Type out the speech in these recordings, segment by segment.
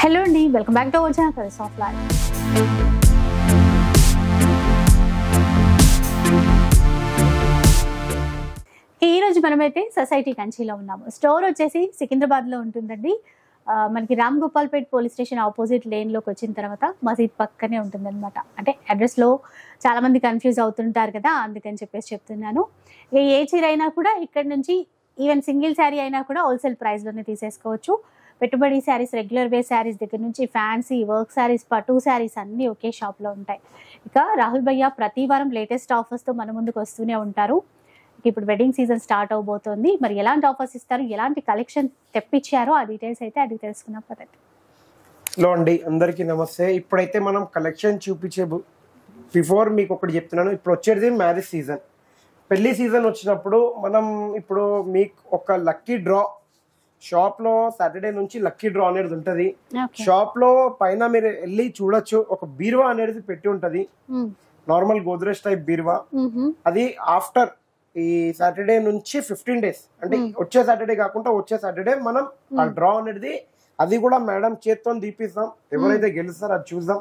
Hello అండి, welcome back to our channel colours of life. ఈ రోజు మనమైతే సొసైటీ కంచిలో ఉన్నాము. స్టోర్ వచ్చేసి సికింద్రాబాద్లో ఉంటుందండి. మనకి Ram Gopalpet police station opposite లేన్లోకి వచ్చిన తర్వాత మసీద్ పక్కనే ఉంటుందన్నమాట. అంటే అడ్రస్లో చాలామంది కన్ఫ్యూజ్ అవుతుంటారు కదా, అందుకని చెప్పేసి చెప్తున్నాను. ఏ చీర అయినా కూడా ఇక్కడ నుంచి ఈవెన్ సింగిల్ శారీ అయినా కూడా హోల్సేల్ ప్రైస్లోనే తీసేసుకోవచ్చు. పెట్టుబడి శారీస్, రెగ్యులర్ వేర్ శారీస్ దగ్గర నుంచి ఫ్యాన్సీ వర్క్ శారీస్, పట్టు శారీస్ అన్నీ ఒకే షాప్లో ఉంటాయి. ఇక రాహుల్ భయ్య ప్రతి వారం లేటెస్ట్ ఆఫర్స్తో మన ముందుకు వస్తూనే ఉంటారు. ఇప్పుడు వెడ్డింగ్ సీజన్ స్టార్ట్ అవబోతోంది. మరి ఎలాంటి ఆఫర్స్ ఇస్తారు, ఎలాంటి కలెక్షన్ తెప్పించారో ఆ డీటెయిల్స్ అయితే అడిగి తెలుసుకున్నాం పదండి. హలో అండి, అందరికీ నమస్తే. ఇప్పుడైతే మనం కలెక్షన్ చూపించే బిఫోర్ మీకు ఒకటి చెప్తున్నాను. ఇప్పుడు వచ్చేది మ్యారేజ్ సీజన్, పెళ్లి సీజన్ వచ్చినప్పుడు మనం ఇప్పుడు మీకు ఒక లక్కీ డ్రా షాప్లో సాటర్డే నుంచి లక్కీ డ్రా అనేది ఉంటుంది. షాప్లో పైన మీరు వెళ్ళి చూడొచ్చు, ఒక బీరువా అనేది పెట్టి ఉంటుంది. నార్మల్ గోద్రేజ్ టైప్ బీరువా. అది ఆఫ్టర్ ఈ సాటర్డే నుంచి 15 days, అంటే వచ్చే సాటర్డే కాకుండా వచ్చే సాటర్డే మనం ఆ డ్రా అనేది, అది కూడా మేడం చేత్తో తీపిస్తాం. ఎవరైతే గెలుస్తారో అది చూద్దాం.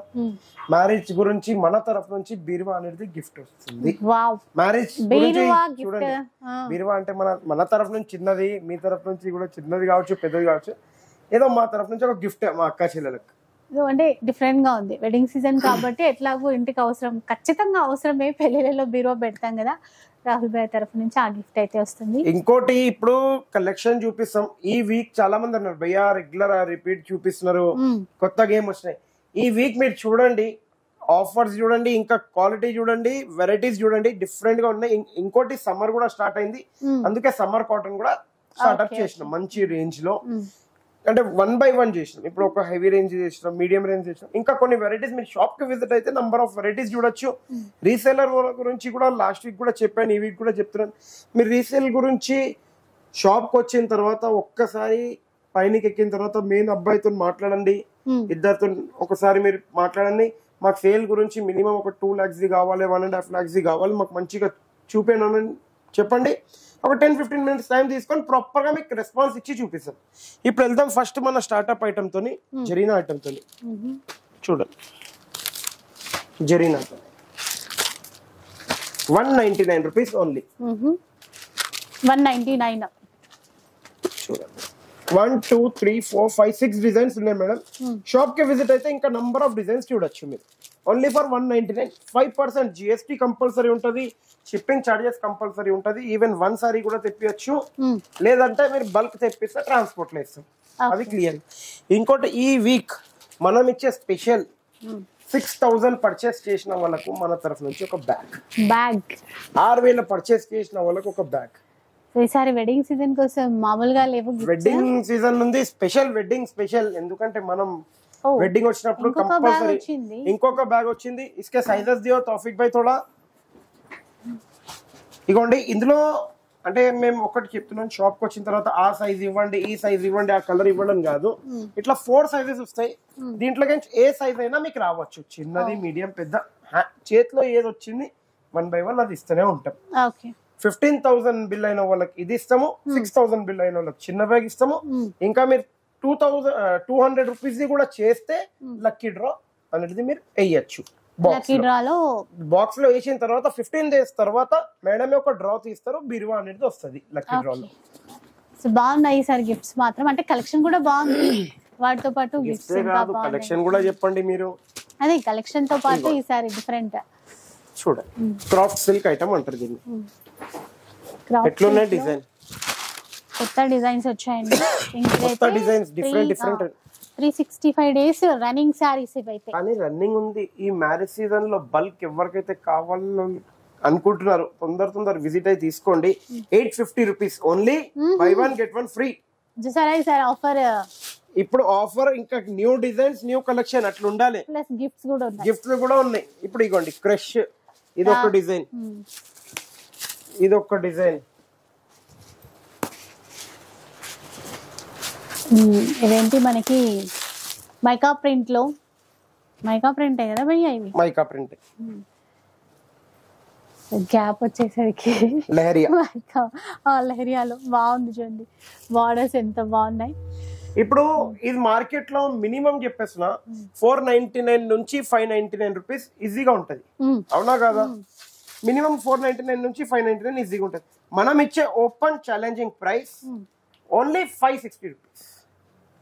మ్యారేజ్ గురించి మన తరఫు నుంచి బీరువా అనేది గిఫ్ట్ వస్తుంది. మ్యారేజ్ గురించి చూడండి, బీరువా అంటే మన తరఫు నుంచి చిన్నది, మీ తరఫు నుంచి కూడా చిన్నది కావచ్చు, పెద్దది కావచ్చు, ఏదో మా తరఫు నుంచి ఒక గిఫ్ట్ మా అక్క చెల్లెలకు. అంటే డిఫరెంట్ గా ఉంది. వెడ్డింగ్ సీజన్ కాబట్టి ఎట్లాగో ఇంటికి అవసరం, ఖచ్చితంగా అవసరమే. పెళ్లిళ్ళలో బీరువా పెడతాం కదా, రాహుల్ భాయ్ తరఫు నుంచి ఆ గిఫ్ట్ అయితే వస్తుంది. ఇంకోటి ఇప్పుడు కలెక్షన్ చూపిస్తాం. ఈ వీక్ చాలా మంది అన్నారు భయ్యా రెగ్యులర్ రిపీట్ చూపిస్తున్నారు, కొత్త గేమ్ వచ్చినాయి. ఈ వీక్ మీరు చూడండి, ఆఫర్స్ చూడండి, ఇంకా క్వాలిటీ చూడండి, వెరైటీస్ చూడండి, డిఫరెంట్ గా ఉన్నాయి. ఇంకోటి సమ్మర్ కూడా స్టార్ట్ అయింది, అందుకే సమ్మర్ కాటన్ కూడా స్టార్ట్అప్ చేసినాం మంచి రేంజ్ లో. అంటే 1 by 1 చేసినాం. ఇప్పుడు ఒక హెవీ రేంజ్ చేసినాం, మీడియం రేంజ్ చేసినాం, ఇంకా కొన్ని వెరైటీస్. మీరు షాప్ కి విజిట్ అయితే నంబర్ ఆఫ్ వెరైటీస్ చూడొచ్చు. రీసేలర్ గురించి కూడా లాస్ట్ వీక్ కూడా చెప్పాను, ఈ వీక్ కూడా చెప్తున్నాను. మీరు రీసేల్ గురించి షాప్ కి వచ్చిన తర్వాత ఒక్కసారి పైనకి ఎక్కిన తర్వాత మెయిన్ అబ్బాయితో మాట్లాడండి, ఇద్దరితో ఒకసారి మీరు మాట్లాడండి. మాకు సేల్ గురించి మినిమం ఒక 2 lakhs కావాలి, 1.5 lakhs కావాలి, మాకు మంచిగా చూపేనని చెప్పండి. ఒక 10-15 minutes టైం తీసుకొని ప్రాపర్ గా మీకు రెస్పాన్స్ ఇచ్చి చూపిస్తాం. ఇప్పుడు వెళ్దాం ఫస్ట్ మన స్టార్ట్అప్ ఐటమ్ తోని, జరీనా ఐటమ్ తోని. చూడండి, జరీనా 199 rupees ఓన్లీ. 199. చూడండి, 1 2 3 4 5 6 డిజైన్స్ ఉన్నాయి మేడం. షాప్ కి విజిట్ అయితే ఇంకా నంబర్ ఆఫ్ డిజైన్స్ చూడొచ్చు మీరు. Only for 199. 5% GST కంపల్సరీ ఉంటుంది, షిప్పింగ్ చార్జెస్ కంపల్సరీ ఉంటుంది. ఈవెన్ 1 సారీ కూడా తెప్పించచ్చు, లేదంటే మీరు బల్క్ తెప్పిస్తే ట్రాన్స్పోర్ట్ లో ఇస్తాం, అది క్లియర్. ఇంకోటి ఈ వీక్ మనం ఇచ్చే స్పెషల్ 6000 పర్చేస్ చేసిన వాళ్ళకు మన తరఫు నుంచి ఒక బ్యాగ్. 6000 పర్చేస్ చేసిన వాళ్ళకు ఒక బ్యాగ్. ఈసారి వెడ్డింగ్ సీజన్ కోసం మామూలుగా లేవు. వెడ్డింగ్ సీజన్ ఉంది స్పెషల్, వెడ్డింగ్ స్పెషల్. ఎందుకంటే మనం వెడ్డింగ్ వచ్చినప్పుడు కంపల్సరీ ఇంకొక బ్యాగ్ వచ్చింది. ఇసుకే సైజెస్ దియో తౌఫిక్ భాయ్ థోడా. ఇగోండి, ఇందులో అంటే మేము ఒకటి చెప్తున్నాం, షాప్ కి వచ్చిన తర్వాత ఆ సైజ్ ఇవ్వండి, ఈ సైజ్ ఇవ్వండి, ఆ కలర్ ఇవ్వడం కాదు. ఇట్లా 4 sizes వస్తాయి. దీంట్లో ఏ సైజ్ అయినా మీకు రావచ్చు, చిన్నది, మీడియం, పెద్ద. చేతిలో ఏది వచ్చింది 1 by 1 అది ఇస్తూనే ఉంటాం. 15,000 బిల్ అయిన వాళ్ళకి ఇది ఇస్తాము, 6,000 బిల్ అయిన వాళ్ళకి చిన్న బ్యాగ్ ఇస్తాము. ఇంకా మీరు 200 rupees కూడా చేస్తే లక్కీ డ్రా అనేది మీరు వేయచ్చు. బాక్స్ లో వేసిన తర్వాత 15 days తర్వాత మేడమే ఒక డ్రా తీస్తారు, బీరువా అనేది వస్తుంది లక్కీ డ్రాలో. బాగున్నాయి సార్ గిఫ్ట్స్ మాత్రం. అంటే కలెక్షన్ కూడా బాగుంది, వాటితో పాటు గిఫ్ట్స్ కాదు, కలెక్షన్ కూడా చెప్పండి మీరు. అదే కలెక్షన్ తో పాటు ఈసారి డిఫరెంట్ చూడండి, క్రాఫ్ట్ సిల్క్ ఐటమ్ అంటారు దీన్ని. ఎట్లున్నాయి డిజైన్, కొత్త డిజైన్స్ వచ్చాయండి. కొత్త designs, different 365 days running saris ఇవైతే. కానీ రన్నింగ్ ఉంది ఈ మ్యారేజ్ సీజన్ లో. బల్క్ ఎవరికైతే కావాలని అనుకుంటున్నారు తొందర విజిట్ అయి తీసుకోండి. 850 rupees only, buy 1 get 1 free. చూసారా సార్ ఆఫర్? ఇప్పుడు ఆఫర్ ఇంకా న్యూ డిజైన్స్, న్యూ కలెక్షన్ అట్లా ఉండాలి. ప్లస్ గిఫ్ట్స్ కూడా ఉన్నాయి. గిఫ్ట్స్ కూడా ఉన్నాయి. ఇప్పుడు ఇగోండి, క్రష్ ఇది ఒక డిజైన్, ఇది ఒక డిజైన్. ఇదేంటి మనకి మైకా ప్రింట్ లో, మైకా ప్రింటే కదా భయ్యా ఇవి? Mica print. గ్యాప్ వచ్చేసరికి లహరియా, లహరియాలో బాగుంది చూడండి, బార్డర్స్ ఎంత బాగున్నాయి. ఇప్పుడు ఇది మార్కెట్ లో మినిమం చెప్పేసిన 499 నుంచి 599 రూపీస్ ఈజీగా ఉంటది, అవునా కదా? మినిమం 499 నుంచి 599 ఈజీగా ఉంటది. మనం ఇచ్చే open challenging price only 560 rupees.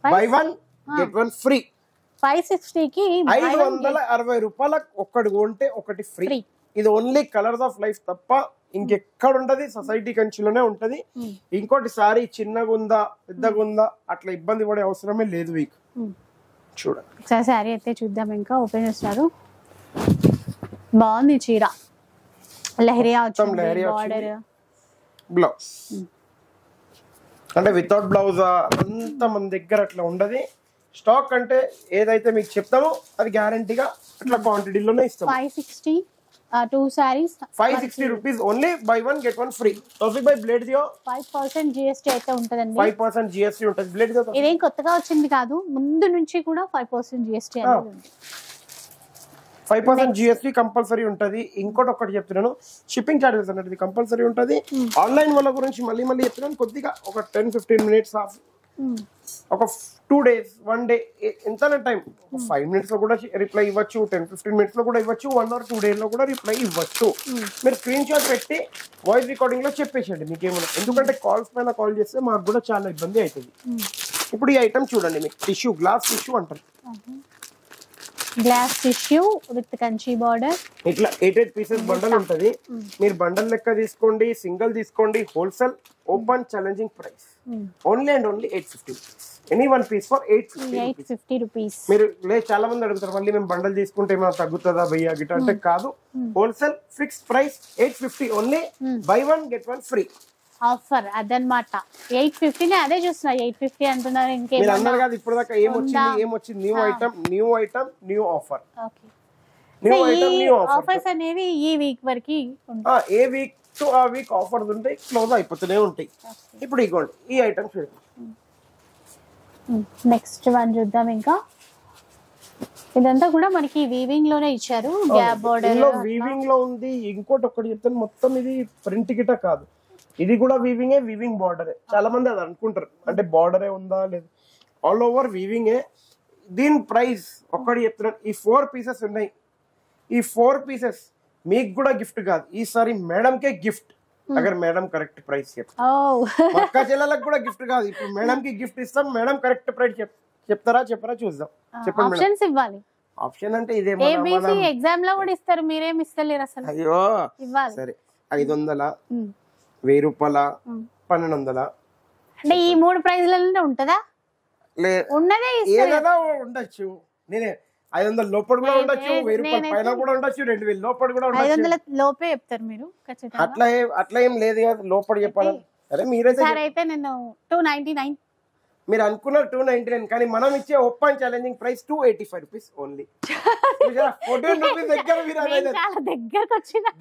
By one get one free. 560 కి 560 రూపాయలకు ఒక్కటి కొంటే ఒకటి ఫ్రీ. ఇది ఓన్లీ కలర్స్ ఆఫ్ లైఫ్ తప్ప ఇంకెక్కడ ఉంటది, సొసైటీ కంచిలోనే ఉంటది. ఇంకోటి సారీ చిన్నగా ఉందా పెద్దగా ఉందా అట్లా ఇబ్బంది పడే అవసరమే లేదు. వీక్ చూడండి ఒకసారి శారీ అయితే చూద్దాం. ఇంకా ఓపెన్ చేస్తారు, బాగుంది చీర. లహరియా వచ్చింది, బార్డర్, బ్లౌజ్ అంటే వితౌట్ బ్లౌజ్ అంత మన దగ్గర అట్లా ఉండదు. స్టాక్ అంటే ఏదైతే మీకు చెప్తామో అది గ్యారంటీగా అట్లా క్వాంటిటీలోనే ఇస్తాం. 560 2 sarees 560 rupees only. Buy one get one free. Taufiq భాయ్ బ్లేడ్ దియో. 5% GST అయితే ఉంటదండి. 5% GST ఉంటది. బ్లేడ్ దియో. ఇదేం కొత్తగా వచ్చింది కాదు, ముందు నుంచి కూడా 5% GST అనేది ఉంది. 5% GST కంపల్సరీ ఉంటది. ఇంకోటి ఒకటి చెప్తున్నాను, షిప్పింగ్ చార్జెస్ అనేది కంపల్సరీ ఉంటది. ఆన్లైన్ వాళ్ళ గురించి మళ్ళీ చెప్తున్నాను, కొద్దిగా ఒక 10-15 మినిట్స్ ఆఫ్, ఒక 2 days 1 day ఎంత టైం, 5 minutes లో కూడా రిప్లై ఇవ్వచ్చు, 10-15 minutes లో కూడా ఇవ్వచ్చు, 1 or 2 days లో కూడా రిప్లై ఇవ్వచ్చు. మీరు స్క్రీన్ షాట్ పెట్టి వాయిస్ రికార్డింగ్ లో చెప్పేసండి మీకేమన్నా, ఎందుకంటే కాల్స్ పైన కాల్ చేస్తే మాకు కూడా చాలా ఇబ్బంది అవుతుంది. ఇప్పుడు ఈ ఐటమ్ చూడండి, మీకు టిష్యూ, గ్లాస్ టిష్యూ అంటారు. Glass tissue with Kanchi border. ఇట్లా 8 pieces బండల్ ఉంటది. మీరు బండల్ లెక్క తీసుకోండి, సింగిల్ తీసుకోండి, wholesale open challenging price only and only 850 rupees. Any one piece for 850 rupees. మీరు చాలా మంది అడుగుతారు మళ్ళీ మేము బండల్ తీసుకుంటే ఏమైనా తగ్గుతుందా భయ్యా గిట్ట అంటే, కాదు, wholesale fix price 850 only. Buy one get one free offer అదనమాట. 850 అదే చూస్తున్నా, 850 అంటున్నారు. మీరు అన్నారు కదా ఇప్పుడు దాకా ఏమొచ్చింది new item new offer. New item new offers అనేవి ఈ వీక్ వరకు ఉంటాయి. ఏ వీక్ టు ఆ వీక్ ఆఫర్స్ ఉంటాయి, క్లోజ్ అయిపోతూనే ఉంటాయి. ఇప్పుడు ఇగోండి ఈ ఐటమ్ చూడండి. నెక్స్ట్ వన్ చూద్దాం. ఇంకా ఇదంతా కూడా మనకి వీవింగ్ లోనే ఇచ్చారు, గ్యాప్ బోర్డర్ లో వీవింగ్ లో ఉంది. ఇంకోటి ఒకటి చెప్తాను, మొత్తం ఇది ప్రింట్ గిట కాదు, ఇది కూడా వీవింగ్ బార్డరే. చాలా మంది అది అనుకుంటారు, అంటే బార్డరే ఉందా లేదు, ఆల్ ఓవర్ వీవింగే. దీని ప్రైస్ ఒక్కటి చెప్తున్నాను, ఈ 4 pieces ఉన్నాయి. ఈ 4 pieces మీకు కూడా గిఫ్ట్ కాదు, ఈసారి మేడం కే గిఫ్ట్. అగర్ మేడం కరెక్ట్ ప్రైస్ అక్క చెల్లెలకు కూడా గిఫ్ట్ కాదు, ఇప్పుడు మేడం కి గిఫ్ట్ ఇస్తాం. మేడం కరెక్ట్ ప్రైస్ చెప్పరా చూద్దాం. చెప్పండి ఆప్షన్స్ ఇవ్వాలి. ఆప్షన్ అంటే ఇదే ఎగ్జామ్ లో కూడా ఇస్తారు, మీరేం ఇస్తలేరు అసలు. అయ్యో సరే, 500, 1000 రూపాయల, 1200. అంటే ఈ 3 ప్రైజ్లలో ఉంటదా? ఉన్నదే ఏదైనా ఉండొచ్చు. నేనే 500 లోపల కూడా ఉండొచ్చు, 1000 రూపాయల పైన కూడా ఉండొచ్చు, 2000 లోపల కూడా ఉండొచ్చు. 500 లోపే చెప్తారు మీరు ఖచ్చితంగా. అట్లా ఏం లేదు కదా, లోపల చెప్పాలి. అరే మీరైతే అయితే నేను 299 మీరు అనుకున్నారు 299, కానీ మనం ఇచ్చే open challenging price 285 rupees only. 14 rupees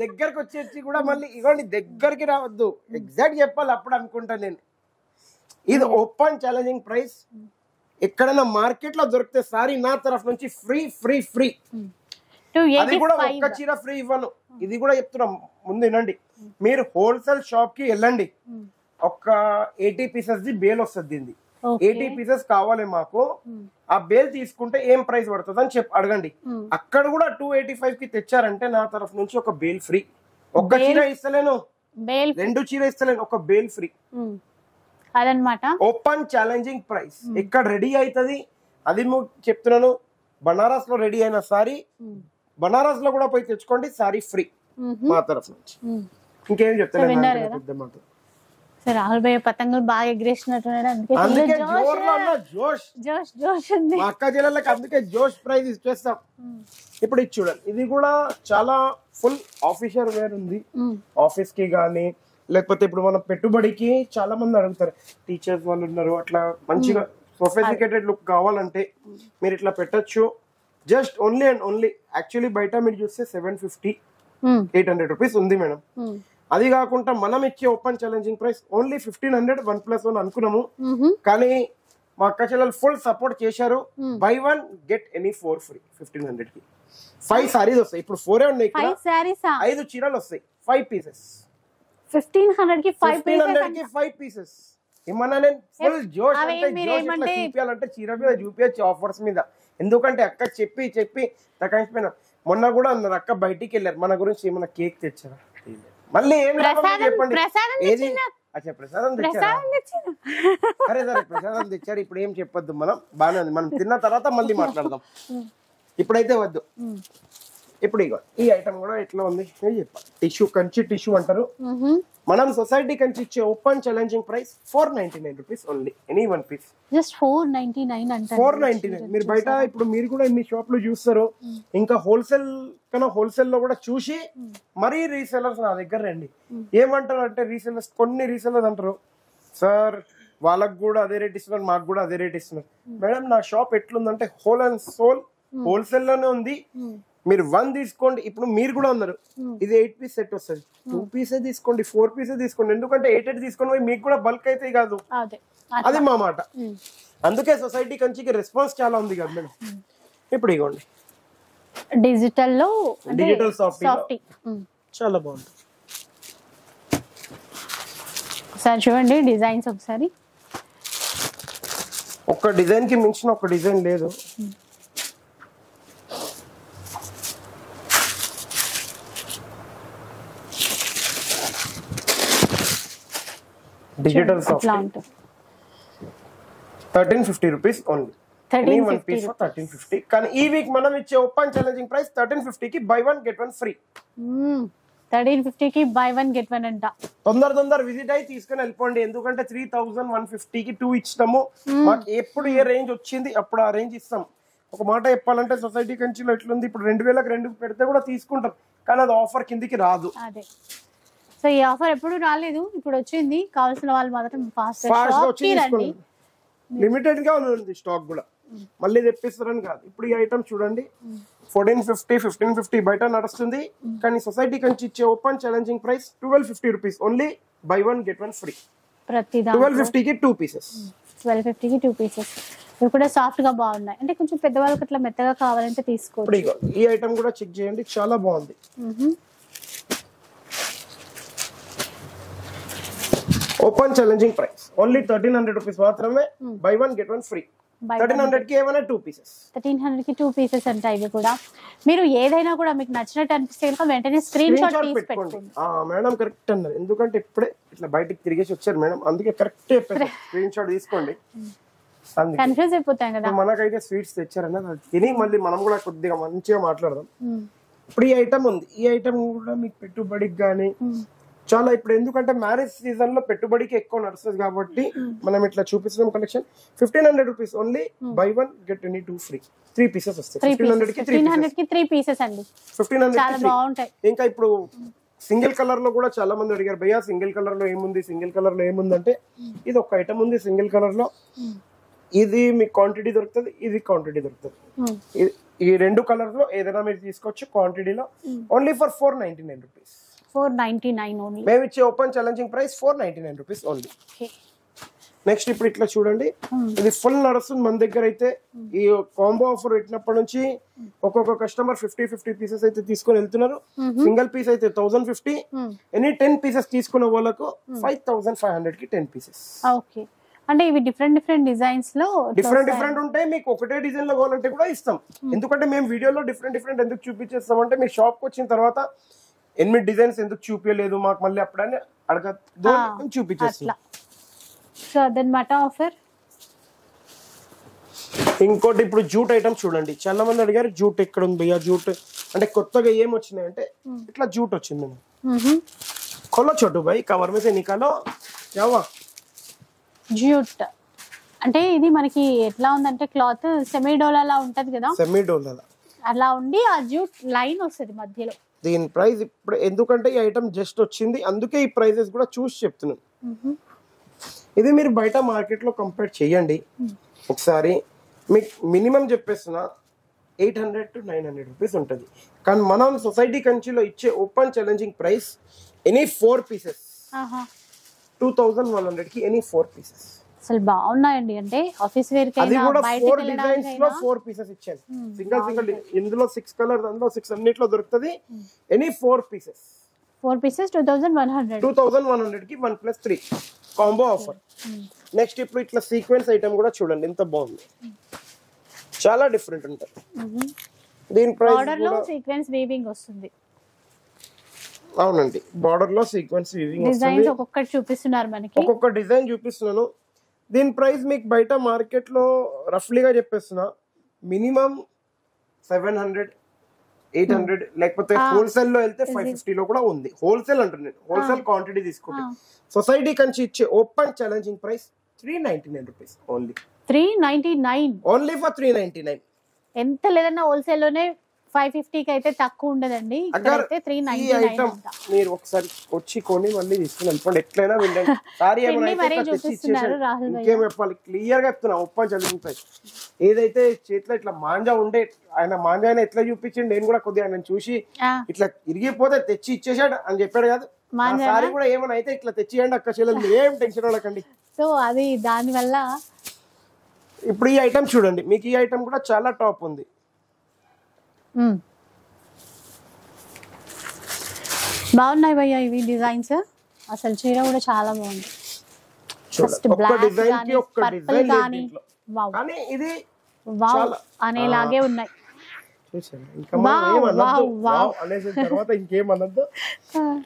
దగ్గరకు వచ్చేసి కూడా మళ్ళీ ఇవ్వండి, దగ్గరికి రావద్దు, ఎగ్జాక్ట్ చెప్పాలి అప్పుడు అనుకుంటా నేను. ఇది ఓపెన్ ఛాలెంజింగ్ ప్రైస్. ఎక్కడైనా మార్కెట్ లో దొరికితే సారీ నా తరఫు నుంచి ఫ్రీ. అది కూడా ఒక్క చీర ఫ్రీ ఇవ్వను, ఇది కూడా చెప్తున్నాం ముందు వినండి. మీరు హోల్సేల్ షాప్ కి వెళ్ళండి, ఒక 80 pieces ది బేల్ వస్తుంది. దీన్ని 80 pieces కావాలి మాకు, ఆ బేల్ తీసుకుంటే ఏం ప్రైస్ పడుతుంది అని అడగండి. అక్కడ కూడా 285 కి తెచ్చారంటే నా తరఫు నుంచి ఒక బేల్ ఫ్రీ. ఒక్క చీర ఇస్తలేను, 2 చీర ఇస్తలేను, ఒక బేల్ ఫ్రీ అదనమాట. Open challenging price. ఎక్కడ రెడీ అవుతుంది అది చెప్తున్నాను. బనారస్ లో రెడీ అయిన సారీ బనారస్ లో కూడా పోయి తెచ్చుకోండి, సారీ ఫ్రీ మా తరఫు నుంచి. ఇంకేం చెప్తాను. రాహుల్ భయ్య పతంగులు బాగా ఎగిరేసినట్టున్నాడు, అందుకే జోష్ ఉంది మా అక్క జిల్లాలకు, అందుకే జోష్ ప్రైజ్ ఇచ్చేస్తాం. ఇప్పుడు ఇది చూడండి, ఇది కూడా చాలా ఫుల్ ఆఫీషియల్ వేర్ ఉంది. ఆఫీస్ కి గానీ లేకపోతే ఇప్పుడు మన పెట్టుబడికి చాలా మంది అడుగుతారు, టీచర్స్ వాళ్ళు ఉన్నారు, అట్లా మంచిగా సోఫిస్టికేటెడ్ లుక్ కావాలంటే మీరు ఇట్లా పెట్టచ్చు. Just only and only, actually బయట మీరు చూస్తే 750-800 రూపీస్ ఉంది మేడం. అది కాకుండా మనం ఇచ్చే ఓపెన్ ఛాలెంజింగ్ ప్రైస్ ఓన్లీ 1500 1+1 అనుకున్నాము, కానీ మా అక్క చెల్లెలు ఫుల్ సపోర్ట్ చేశారు. By one get any 4 free. 1500 కి 5 సారీస్ వస్తాయి. ఇప్పుడు 4 ఉన్నాయి, 5 చీరలు వస్తాయి, 5 pieces. 1500 కి 5 pieces ఏమన్నా నేను ఫుల్ జోష్ అంటే జోష్ ఇట్లా చూపించాలంటే చీర మీద చూపించచ్చు ఆఫర్స్ మీద. ఎందుకంటే అక్క చెప్పి చెప్పి తగ్గిపోయినా. మొన్న కూడా అన్నారు అక్క బయటికి వెళ్ళారు, మన గురించి ఏమన్నా కేక్ తెచ్చారా? మళ్ళీ ఏం చెప్పండి. ఏది అచ్చా ప్రసాదం తెచ్చారా? అరే సరే ప్రసాదం తెచ్చారు, ఇప్పుడు ఏం చెప్పొద్దు, మనం బాగానే ఉంది, మనం తిన్న తర్వాత మళ్ళీ మాట్లాడదాం, ఇప్పుడైతే వద్దు. ఇప్పుడు ఇగో ఈ ఐటమ్ కూడా ఎట్లా ఉంది చెప్పాలి. టిష్యూ, కంచి టిష్యూ అంటారు. మనం సొసైటీ కంచి ఇచ్చే open challenging price 499 rupees only. Any one piece just 499 అంటారు. 499. మీరు బయట ఇప్పుడు మీరు కూడా ఎన్ని షాపులు చూస్తారు, ఇంకా హోల్సేల్ కన్నా హోల్సేల్ లో కూడా చూసి మరీ రీసెలర్స్ నా దగ్గర రండి. ఏమంటారు అంటే రీసెలర్స్, కొన్ని రీసెలర్స్ అంటారు సార్ వాళ్ళకు కూడా అదే రేట్ ఇస్తున్నారు, మాకు కూడా అదే రేట్ ఇస్తున్నారు. మేడం నా షాప్ ఎట్లుందంటే హోల్ అండ్ సోల్ హోల్సేల్ లోనే ఉంది. మీరు 1 తీసుకోండి, ఇప్పుడు మీరు కూడా ఉన్నారు, ఇది 8 పీస్ సెట్ వస్తుంది, 2 పీసే తీసుకోండి, 4 పీసే తీసుకోండి, ఎందుకంటే 8 తీసుకోండి పోయి మీకు కూడా బల్క్ అయితే కాదు, అది మా మాట. అందుకే సొసైటీ కంచికి రెస్పాన్స్ చాలా ఉంది కదా మేడం. ఇప్పుడు ఇగోండి డిజిటల్ లో, డిజిటల్ సాఫ్ట్ చాలా బాగుంటుంది. ఒకసారి చూడండి డిజైన్స్, ఒకసారి ఒక్క డిజైన్ కి మించిన ఒక డిజైన్ లేదు. Digital soft 1350 rupees only. Any one piece for 1350. కానీ ఈ వీక్ మనం ఇచ్చే ఓపెన్ ఛాలెంజింగ్ ప్రైస్ 1350 కి బై 1 గెట్ 1 ఫ్రీ. 1350 కి బై 1 గెట్ 1 అంట. తొందర విజిట్ అయ్యి తీసుకుని వెళ్ళిపోండి, ఎందుకంటే 3150 కి 2 ఇచ్చినాము. మాకు ఎప్పుడు ఏ రేంజ్ వచ్చింది అప్పుడు ఆ రేంజ్ ఇస్తాం. ఒక మాట చెప్పాలంటే సొసైటీ కంచిలో ఎట్లుంది, ఇప్పుడు 2000కి 2 పెడితే కూడా తీసుకుంటాం, కానీ అది ఆఫర్ కిందికి రాదు. అదే సో ఈ ఆఫర్ ఎప్పుడు రాలేదు, ఇప్పుడు వచ్చింది. కావాల్సిన వాళ్ళు మాత్రం ఫాస్ట్ రండి. లిమిటెడ్ గా ఉంది స్టాక్ కూడా, మళ్ళీ తెప్పిస్తారని కాదు. ఇప్పుడు ఈ ఐటమ్ చూడండి 1450, 1550 బయట నడుస్తుంది, కానీ సొసైటీ కంచి ఇచ్చే open challenging price 1250 rupees only. Buy 1 get 1 free. 1250 కి 2 పీసెస్. 1250 కి 2 పీసెస్. ఇవి కూడా సాఫ్ట్ గా బాగున్నాయి, అంటే కొంచెం పెద్దవాళ్ళకి అట్లా మెత్తగా కావాలంటే తీసుకోవచ్చు. ఇప్పుడు ఈ ఐటమ్ కూడా చెక్ చేయండి, చాలా బాగుంది. Open challenging price only 1300 rupees మాత్రమే. Buy 1 get 1 free. 1300 కి ఏమైనా 2 పీసెస్. 1300 కి 2 పీసెస్ అంట. ఇవి కూడా మీరు ఏదైనా కూడా మీకు నచ్చినట్టు అనిపిస్తే కనుక వెంటనే స్క్రీన్ షాట్ తీసి పెట్టుకోండి. మేడం కరెక్ట్ అన్నారు, ఎందుకంటే ఇప్పుడే ఇట్లా బయటికి తిరిగేసి వచ్చారు మేడం, అందుకే కరెక్ట్ చెప్పారు. స్క్రీన్ షాట్ తీసుకోండి, కన్ఫ్యూజ్ అయిపోతాం కదా. మనకైతే స్వీట్స్ తెచ్చారన్న తిని మళ్ళీ మనం కూడా కొద్దిగా మంచిగా మాట్లాడదాం. ఇప్పుడు ఈ ఐటమ్ ఉంది, ఈ ఐటమ్ కూడా మీకు పెట్టుబడికి గానీ చాలా, ఇప్పుడు ఎందుకంటే మ్యారేజ్ సీజన్ లో పెట్టుబడికి ఎక్కువ నడుస్తుంది కాబట్టి మనం ఇట్లా చూపిస్తున్నాం. Collection 1500 rupees only. Buy 1 get any 2 free. 3 pieces వస్తాయి. 1500 కి 3 పీసెస్ అండి. 1500 చాలా బాగుంటాయి. ఇంకా ఇప్పుడు సింగిల్ కలర్ లో కూడా చాలా మంది అడిగారు, భయ్యా సింగిల్ కలర్ లో ఏముంది, సింగిల్ కలర్ లో ఏముందంటే ఇది ఒక ఐటమ్ ఉంది సింగిల్ కలర్ లో. ఇది మీకు క్వాంటిటీ దొరుకుతుంది, ఇది క్వాంటిటీ దొరుకుతుంది. ఈ 2 కలర్స్ లో ఏదైనా మీరు తీసుకోవచ్చు క్వాంటిటీలో. Only for 499 rupees. 499 ఓన్లీ. మేము ఇచ్చే open challenging price 499 rupees only. Next ఇప్పుడు ఇట్లా చూడండి, ఇది ఫుల్ నడుస్తుంది మన దగ్గర అయితే. ఈ కాంబో ఆఫర్ పెట్టినప్పటి నుంచి ఒక్కొక్క కస్టమర్ 50 పీసెస్ అయితే తీసుకొని వెళ్తున్నారు. సింగిల్ పీస్ అయితే 1050, ఎనీ 10 పీసెస్ తీసుకున్న వాళ్ళకు 5500 కి 10 పీసెస్. ఓకే, అంటే ఇవి డిఫరెంట్ డిజైన్స్ లో డిఫరెంట్ ఉంటాయి. మీకు ఒకటే డిజైన్ లో కావాలంటే కూడా ఇస్తాం, ఎందుకంటే మేము వీడియోలో డిఫరెంట్ ఎందుకు చూపించేస్తాం అంటే మీ షాప్ కి వచ్చిన తర్వాత 8 డిజైన్స్ ఎందుకు చూపించలేదు మాకు మళ్ళీ అప్పుడని అడగదు, చూపించేస్తాం. సో అదన్నమాట ఆఫర్. ఇంకోటి ఇప్పుడు జూట్ ఐటమ్ చూడండి, చాలా మంది అడిగారు జూట్ ఎక్కడ ఉంది భయ్యా, జూట్ అంటే కొత్తగా ఏం వచ్చినాయి అంటే ఇట్లా జూట్ వచ్చింది. खोलो छोटू भाई कवर में से निकालो क्या हुआ జూట్ అంటే ఇది మనకి ఎట్లా ఉందంటే క్లాత్ సెమీ డోలాలా ఉంటది కదా, సెమీ డోలాలా అలా ఉండి ఆ జూట్ లైన్ వస్తది మధ్యలో. దీని ప్రైస్ ఇప్పుడు ఎందుకంటే ఈ ఐటమ్ జస్ట్ వచ్చింది అందుకే ఈ ప్రైసెస్ కూడా చూసి చెప్తున్నాను. ఇది మీరు బయట మార్కెట్ లో కంపేర్ చేయండి ఒకసారి, మీకు మినిమం చెప్పేస్తున్నా 800 to 900 రూపీస్ ఉంటుంది. కానీ మనం సొసైటీ కంచిలో ఇచ్చే open challenging price any 4 pieces 2100 కి ఎనీ 4 పీసెస్. అసలు బాగున్నాయండి, అంటే ఆఫీస్ వేర్ కి అయినా బయటికి వెళ్ళడానికి 4 పీసెస్ ఇచ్చాను. సింగిల్ ఇందులో 6 కలర్స్ అందులో 6 అన్నిట్లో దొరుకుతది. ఎనీ 4 పీసెస్ 2100 2100 కి 1+3 కాంబో ఆఫర్. నెక్స్ట్ ఇప్పుడు ఇట్లా సీక్వెన్స్ ఐటమ్ కూడా చూడండి ఎంత బాగుంది, చాలా డిఫరెంట్ ఉంటుంది. దీని ప్రైస్ బార్డర్ లో సీక్వెన్స్ వీవింగ్ వస్తుంది. అవునండి, బార్డర్ లో సీక్వెన్స్ వీవింగ్ వస్తుంది. డిజైన్స్ ఒక్కొక్కటి చూపిస్తున్నారు మనకి, ఒక్కొక్క డిజైన్ చూపిస్తున్నాను. దీని ప్రైస్ మీకు బయట మార్కెట్ లో రఫ్లీగా చెప్పేస్తున్నా మినిమం 700, 800, లేకపోతే హోల్సేల్ లో వెళ్తే 550 లో కూడా ఉంది. హోల్సేల్ అంటున్నాను, హోల్సేల్ క్వాంటిటీ తీసుకుంటే సొసైటీ కంచి ఇచ్చే open challenging price 399 rupees only. 399 only for 399. ఎంత లేదన్నా హోల్సేల్ లోనే 550 కి అయితే తక్కువ ఉండదండి. ఇక్కడైతే 399 అంట. మీరు ఒకసారి వచ్చి కొని మళ్ళీ తీసుకుని వెళ్ళిపోండి, ఎట్లయినా వెళ్ళండి. సారీ ఇంకేం చెప్పాలి, క్లియర్ గా చెప్తున్నా. ఓపెన్ ఛాలెంజింగ్ ప్రైస్ ఏదైతే చేతిలో ఇట్లా మాంజా ఉండే, ఆయన మాంజా అయినా ఎట్లా చూపించండి, నేను కూడా కొద్దిగా ఆయన చూసి ఇట్లా ఇరిగిపోతే తెచ్చి ఇచ్చేసాడు అని చెప్పాడు కాదు. సారీ కూడా ఏమైనా అయితే ఇట్లా తెచ్చియండి అక్క చెల్లెలు, ఏం టెన్షన్ పడకండి. సో అది దాని వల్ల ఇప్పుడు ఈ ఐటమ్ చూడండి, మీకు ఈ ఐటమ్ కూడా చాలా టాప్ ఉంది. బాగున్నాయి భయ్యా ఇవి డిజైన్స్, అసలు చీర కూడా చాలా బాగుంది. ఇది వావ్ అనేలాగే ఉన్నాయి. తర్వాత ఇంకేమనద్దు.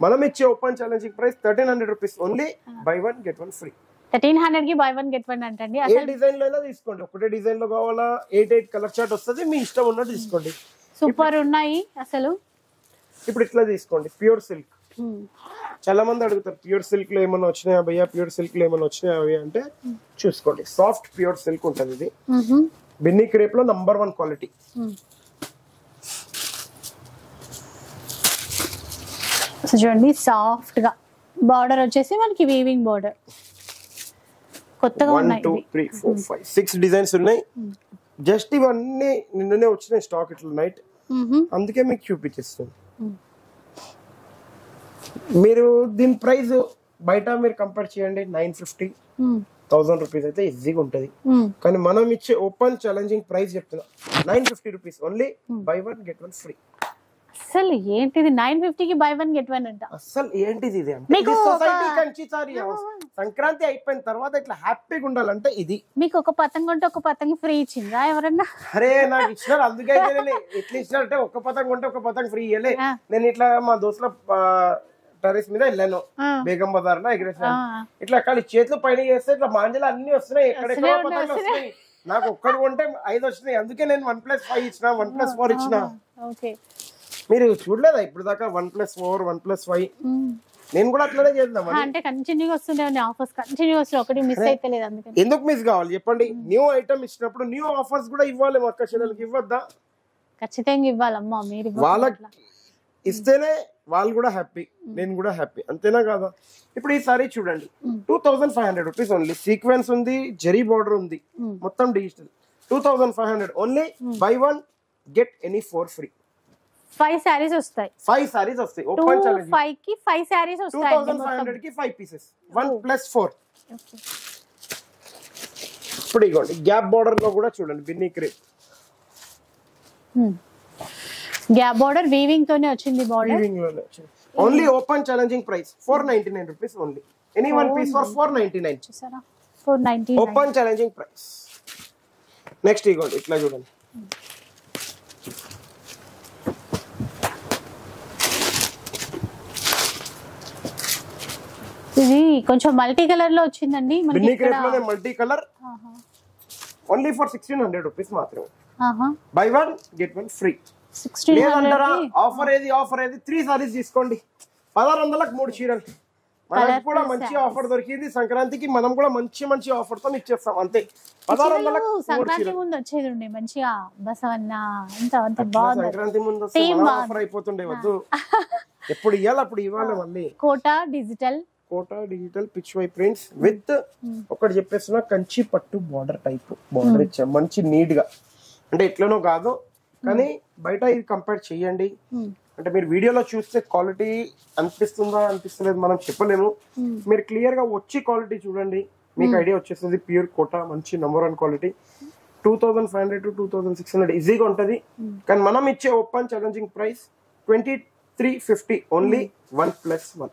మనం ఇచ్చే open challenging price 1300 rupees only. Buy 1 get 1 free. 1300 కి బై 1 get 1 అంటండి. ఏ డిజైన్ లో అయినా తీసుకోండి, ఒకటే డిజైన్ లో కావాలా 8 కలర్ చార్ట్ వస్తుంది, మీ ఇష్టం ఉన్నట్టు తీసుకోండి. సూపర్ ఉన్నాయి అసలు. ఇప్పుడు ఇట్లా తీసుకోండి, ప్యూర్ సిల్క్. చాలా మంది అడుగుతారు ప్యూర్ సిల్క్ లో ఏమైనా వచ్చినాయా భయ్యా, ప్యూర్ సిల్క్ లో ఏమైనా వచ్చినాయా అవి అంటే చూసుకోండి. సాఫ్ట్ ప్యూర్ సిల్క్ ఉంటుంది ఇది, బిన్నీ క్రేప్ లో నంబర్ 1 క్వాలిటీ. చూడండి సాఫ్ట్ గా, బార్డర్ వచ్చేసి మనకి వీవింగ్ బార్డర్. కొత్తగా ఉన్నాయి. 1 2 3 4 5 6 డిజైన్స్ ఉన్నాయి. జస్ట్ ఇవన్నీ నిన్ననే వచ్చినాయి స్టాక్ ఇట్లా నైట్, అందుకే మీకు చూపించేస్తుంది. మీరు దీని ప్రైస్ బయట మీరు కంపేర్ చేయండి 950, 1000 రూపీస్ అయితే ఈజీగా ఉంటది. కానీ మనం ఇచ్చే ఓపెన్ ఛాలెంజింగ్ ప్రైస్ చెప్తున్నా 950 rupees only. Buy 1 get 1 free. అసలు ఏంటిది 950 కి బై 1 get 1 అంట. అసలు ఏంటిది ఇది అంటే సొసైటీ కంచి సారీ సంక్రాంతి అయిపోయిన తర్వాత ఇట్లా హ్యాపీగా ఉండాలంటే ఇది. మీకు ఒక పతంగ ఉంటే ఒక పతంగ ఫ్రీ ఇచ్చిందా ఎవరన్నా? అరే నాకు ఇచ్చినారు, అందుకే ఎట్లా ఇచ్చినారంటే ఒక పతంగ ఉంటే ఒక పతంగ ఫ్రీ ఇయ్యలే. నేను ఇట్లా మా దోస్తుల టెర్రస్ మీద వెళ్ళాను, బేగం బజార్ లో ఎగరేసాను. ఇట్లా కానీ చేతులు పైన చేస్తే ఇట్లా మాంజలు అన్ని వస్తున్నాయి, ఎక్కడెక్కడ పతంగులు వస్తున్నాయి. నాకు ఒక్కడు కొంటే 5 వచ్చినాయి, అందుకే నేను 1+5 ఇచ్చిన, 1+4 ఇచ్చిన. మీరు చూడలేదా ఇప్పుడు దాకా 1+4, 1+5? నేను కూడా అట్లనే చేద్దాం అంటే కంటిన్యూగా వస్తుండే ఆఫర్స్, కంటిన్యూ వస్తుంది, ఒకటి మిస్ అయితే లేదు. అందుకని ఎందుకు మిస్ కావాలి చెప్పండి? న్యూ ఐటమ్ ఇచ్చినప్పుడు న్యూ ఆఫర్స్ కూడా ఇవ్వాలి. మా అక్క చెల్లెలకి ఇవ్వద్దా? ఖచ్చితంగా ఇవ్వాలమ్మా. మీరు వాళ్ళకి ఇస్తేనే వాళ్ళు కూడా హ్యాపీ, నేను కూడా హ్యాపీ, అంతేనా కాదా? ఇప్పుడు ఈ సారీ చూడండి 2500 రూపీస్ ఓన్లీ. సీక్వెన్స్ ఉంది, జరీ బార్డర్ ఉంది, మొత్తం digital. 2500 only. Buy 1 get any 4 free. 5 saris వస్తాయి. 5 సారీస్ వస్తాయి. ఓపెన్ ఛాలెంజ్ 5 కి 5 సారీస్ వస్తాయి. 2500 కి 5 పీసెస్, 1+4. ఇప్పుడు ఇగోండి గ్యాప్ బార్డర్ లో కూడా చూడండి Binny crepe. Gap border weaving తోనే వచ్చింది. బార్డర్ వీవింగ్ లోనే వచ్చింది. Only open challenging price 499 rupees only. Any 1 piece for 499. చూసారా 499 ఓపెన్ ఛాలెంజింగ్ ప్రైస్. నెక్స్ట్ ఇగోండి ఇట్లా చూడండి, ఇది కొంచెం మల్టీ కలర్ లో వచ్చిందండి. బిన్నీ క్రేప్ లోనే multi colour. Only for 1600 rupees మాత్రమే. Buy 1 get 1 free. 1600 ఆఫర్ ఏది? ఆఫర్ ఏది? 3 సారీస్ తీసుకోండి, 1600కి 3 చీరలు. మనకి కూడా మంచి ఆఫర్ దొరికింది సంక్రాంతికి, మనం కూడా మంచి మంచి ఆఫర్ తో ఇచ్చేస్తాం అంతే. 1600కి సంక్రాంతి ముందు వచ్చేది ఉండే మంచిగా బసవన్న అంత అంత బాగుంది. సంక్రాంతి ముందు ఆఫర్ అయిపోతుండే, వద్దు. ఎప్పుడు ఇవ్వాలి అప్పుడు ఇవ్వాలి. మళ్ళీ కోటా డిజిటల్ పిచ్ వై ప్రింట్స్ విత్ ఒకటి చెప్పేస్తున్నా కంచి పట్టు బార్డర్ టైప్ బార్డర్ ఇచ్చా, మంచి నీట్ గా. అంటే ఎట్లనో కాదు కానీ బయట ఇది కంపేర్ చెయ్యండి. అంటే మీరు వీడియోలో చూస్తే క్వాలిటీ అనిపిస్తుందా అనిపిస్తలేదు మనం చెప్పలేము. మీరు క్లియర్ గా వచ్చి క్వాలిటీ చూడండి, మీకు ఐడియా వచ్చేస్తుంది. ప్యూర్ కోటా మంచి నంబర్ 1 క్వాలిటీ. 2500 to 2600 ఈజీగా ఉంటది. కానీ మనం ఇచ్చే ఓపెన్ ఛాలెంజింగ్ ప్రైస్ 2350 ఓన్లీ. 1+1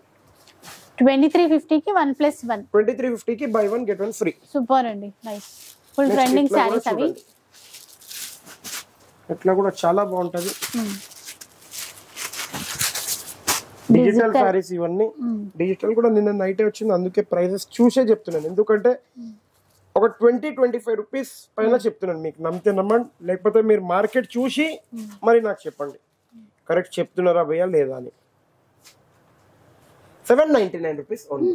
2350కి 1+1. 2350కి బై 1 గెట్ 1 ఫ్రీ. సూపర్ అండి, నైస్. ఫుల్ ట్రెండింగ్ సారీస్ అవి. ఇట్లా కూడా చాలా బాగుంటది. డిజిటల్ సారీస్ ఇవన్నీ. డిజిటల్ కూడా నిన్న నైటే వచ్చింది, అందుకే ప్రైజెస్ చూసే చెప్తున్నాను. ఎందుకంటే ఒక 20-25 రూపీస్ పైన చెప్తున్నాను. మీకు నమ్మితే నమ్మండి, లేకపోతే మీరు మార్కెట్ చూసి మరి నాకు చెప్పండి కరెక్ట్ చెప్తున్నారా భయ్యా లేదా అని. 799 రూపీస్ ఓన్లీ.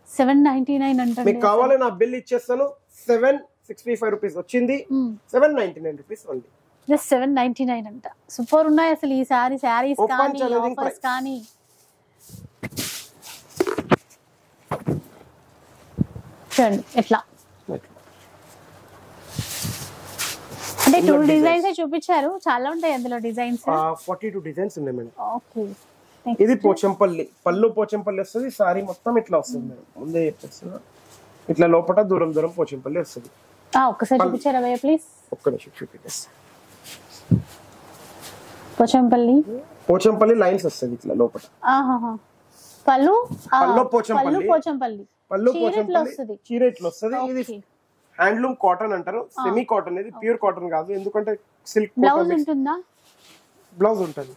799 అంటే మీకు కావాలి నా బిల్ ఇచ్చేస్తాను. 765 రూపీస్ వచ్చింది. 799 రూపీస్ ఓన్లీ. జస్ట్ 799 అంట. సూపర్ ఉన్నాయి అసలు ఈ సారీస్ కానీ ఆఫర్స్ కానీ. చూడండి ఎట్లా అంటే 2 డిజైన్స్ చూపించారు, చాలా ఉంటాయి అందులో డిజైన్స్. 42 డిజైన్స్ ఉన్నాయి మేడం. ఓకే, ఇది పోచంపల్లి పళ్ళు, పోచంపల్లి వస్తుంది. సారీ మొత్తం ఇట్లా వస్తుంది మేడం, ముందే చెప్పేస్తున్నా. ఇట్లా లోపల దూరం దూరం పోచంపల్లి వస్తుంది. ఒక్కసారి చూపించారా భయ్యా ప్లీజ్? ఒక్క నిమిషం చూపిస్తా. పోచంపల్లి లైన్స్ వస్తుంది ఇట్లా లోపల. పళ్ళు పోచంపల్లి, పళ్ళు పోచంపల్లి చీర ఇట్లా వస్తుంది. ఇది హ్యాండ్లూమ్ కాటన్ అంటారు, సెమీ కాటన్. ఇది ప్యూర్ కాటన్ కాదు, ఎందుకంటే సిల్క్. బ్లౌజ్ ఉంటుందా? బ్లౌజ్ ఉంటుంది.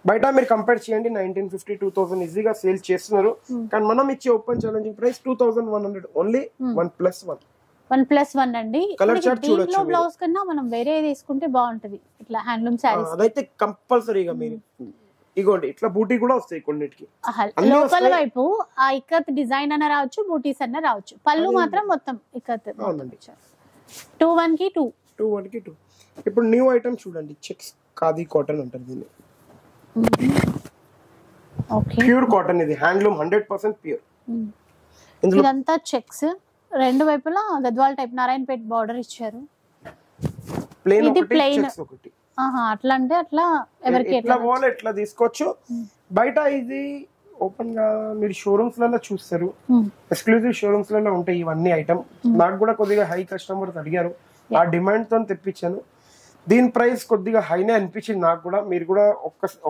బయట మీరు కంపేర్ చేయండి 1950-2000 ఈజీగా సేల్ చేస్తున్నారు. కానీ మనం ఇచ్చే ఓపెన్ ఛాలెంజింగ్ ప్రైస్ 2100 ఓన్లీ. 1+1. 1+1 అండి. కలర్ చార్ట్ చూడొచ్చు. బ్లౌజ్ కన్నా మనం వేరే తీసుకుంటే బాగుంటది. ఇట్లా హ్యాండ్లూమ్ సారీస్ అదైతే కంపల్సరీగా మీరు ఇగోండి ఇట్లా బూటీ కూడా వస్తాయి కొన్నిటికి. లోకల్ వైపు ఆ ఇక్కత్ డిజైన్ అన్న రావచ్చు, బూటీస్ అన్న రావచ్చు. పళ్ళు మాత్రం మొత్తం ఇక్కత్. 2-1 కి 2. ఇప్పుడు న్యూ ఐటమ్ చూడండి, చెక్స్ ఖాదీ కాటన్ అంటారు దీన్ని. ప్యూర్ కాటన్, ఇది హ్యాండ్లూమ్ 100% ప్యూర్. ఇదంతా చెక్స్, రెండు వైపులా గద్వాల్ టైప్ నారాయణపేట బార్డర్ ఇచ్చారు. ప్లేన్ ఒకటి. అట్లా అంటే అట్లా ఎవరికి ఎట్లా పోవాలి ఎట్లా తీసుకోవచ్చు. బయట ఇది ఓపెన్ గా మీరు షోరూమ్స్ లలో చూస్తారు, ఎక్స్క్లూజివ్ షోరూమ్స్ లలో ఉంటాయి ఇవన్నీ ఐటమ్. నాకు కూడా కొద్దిగా హై కస్టమర్స్ అడిగారు, ఆ డిమాండ్ తో తెప్పించాను. దీని ప్రైస్ కొద్దిగా హైనే అనిపించింది నాకు కూడా. మీరు కూడా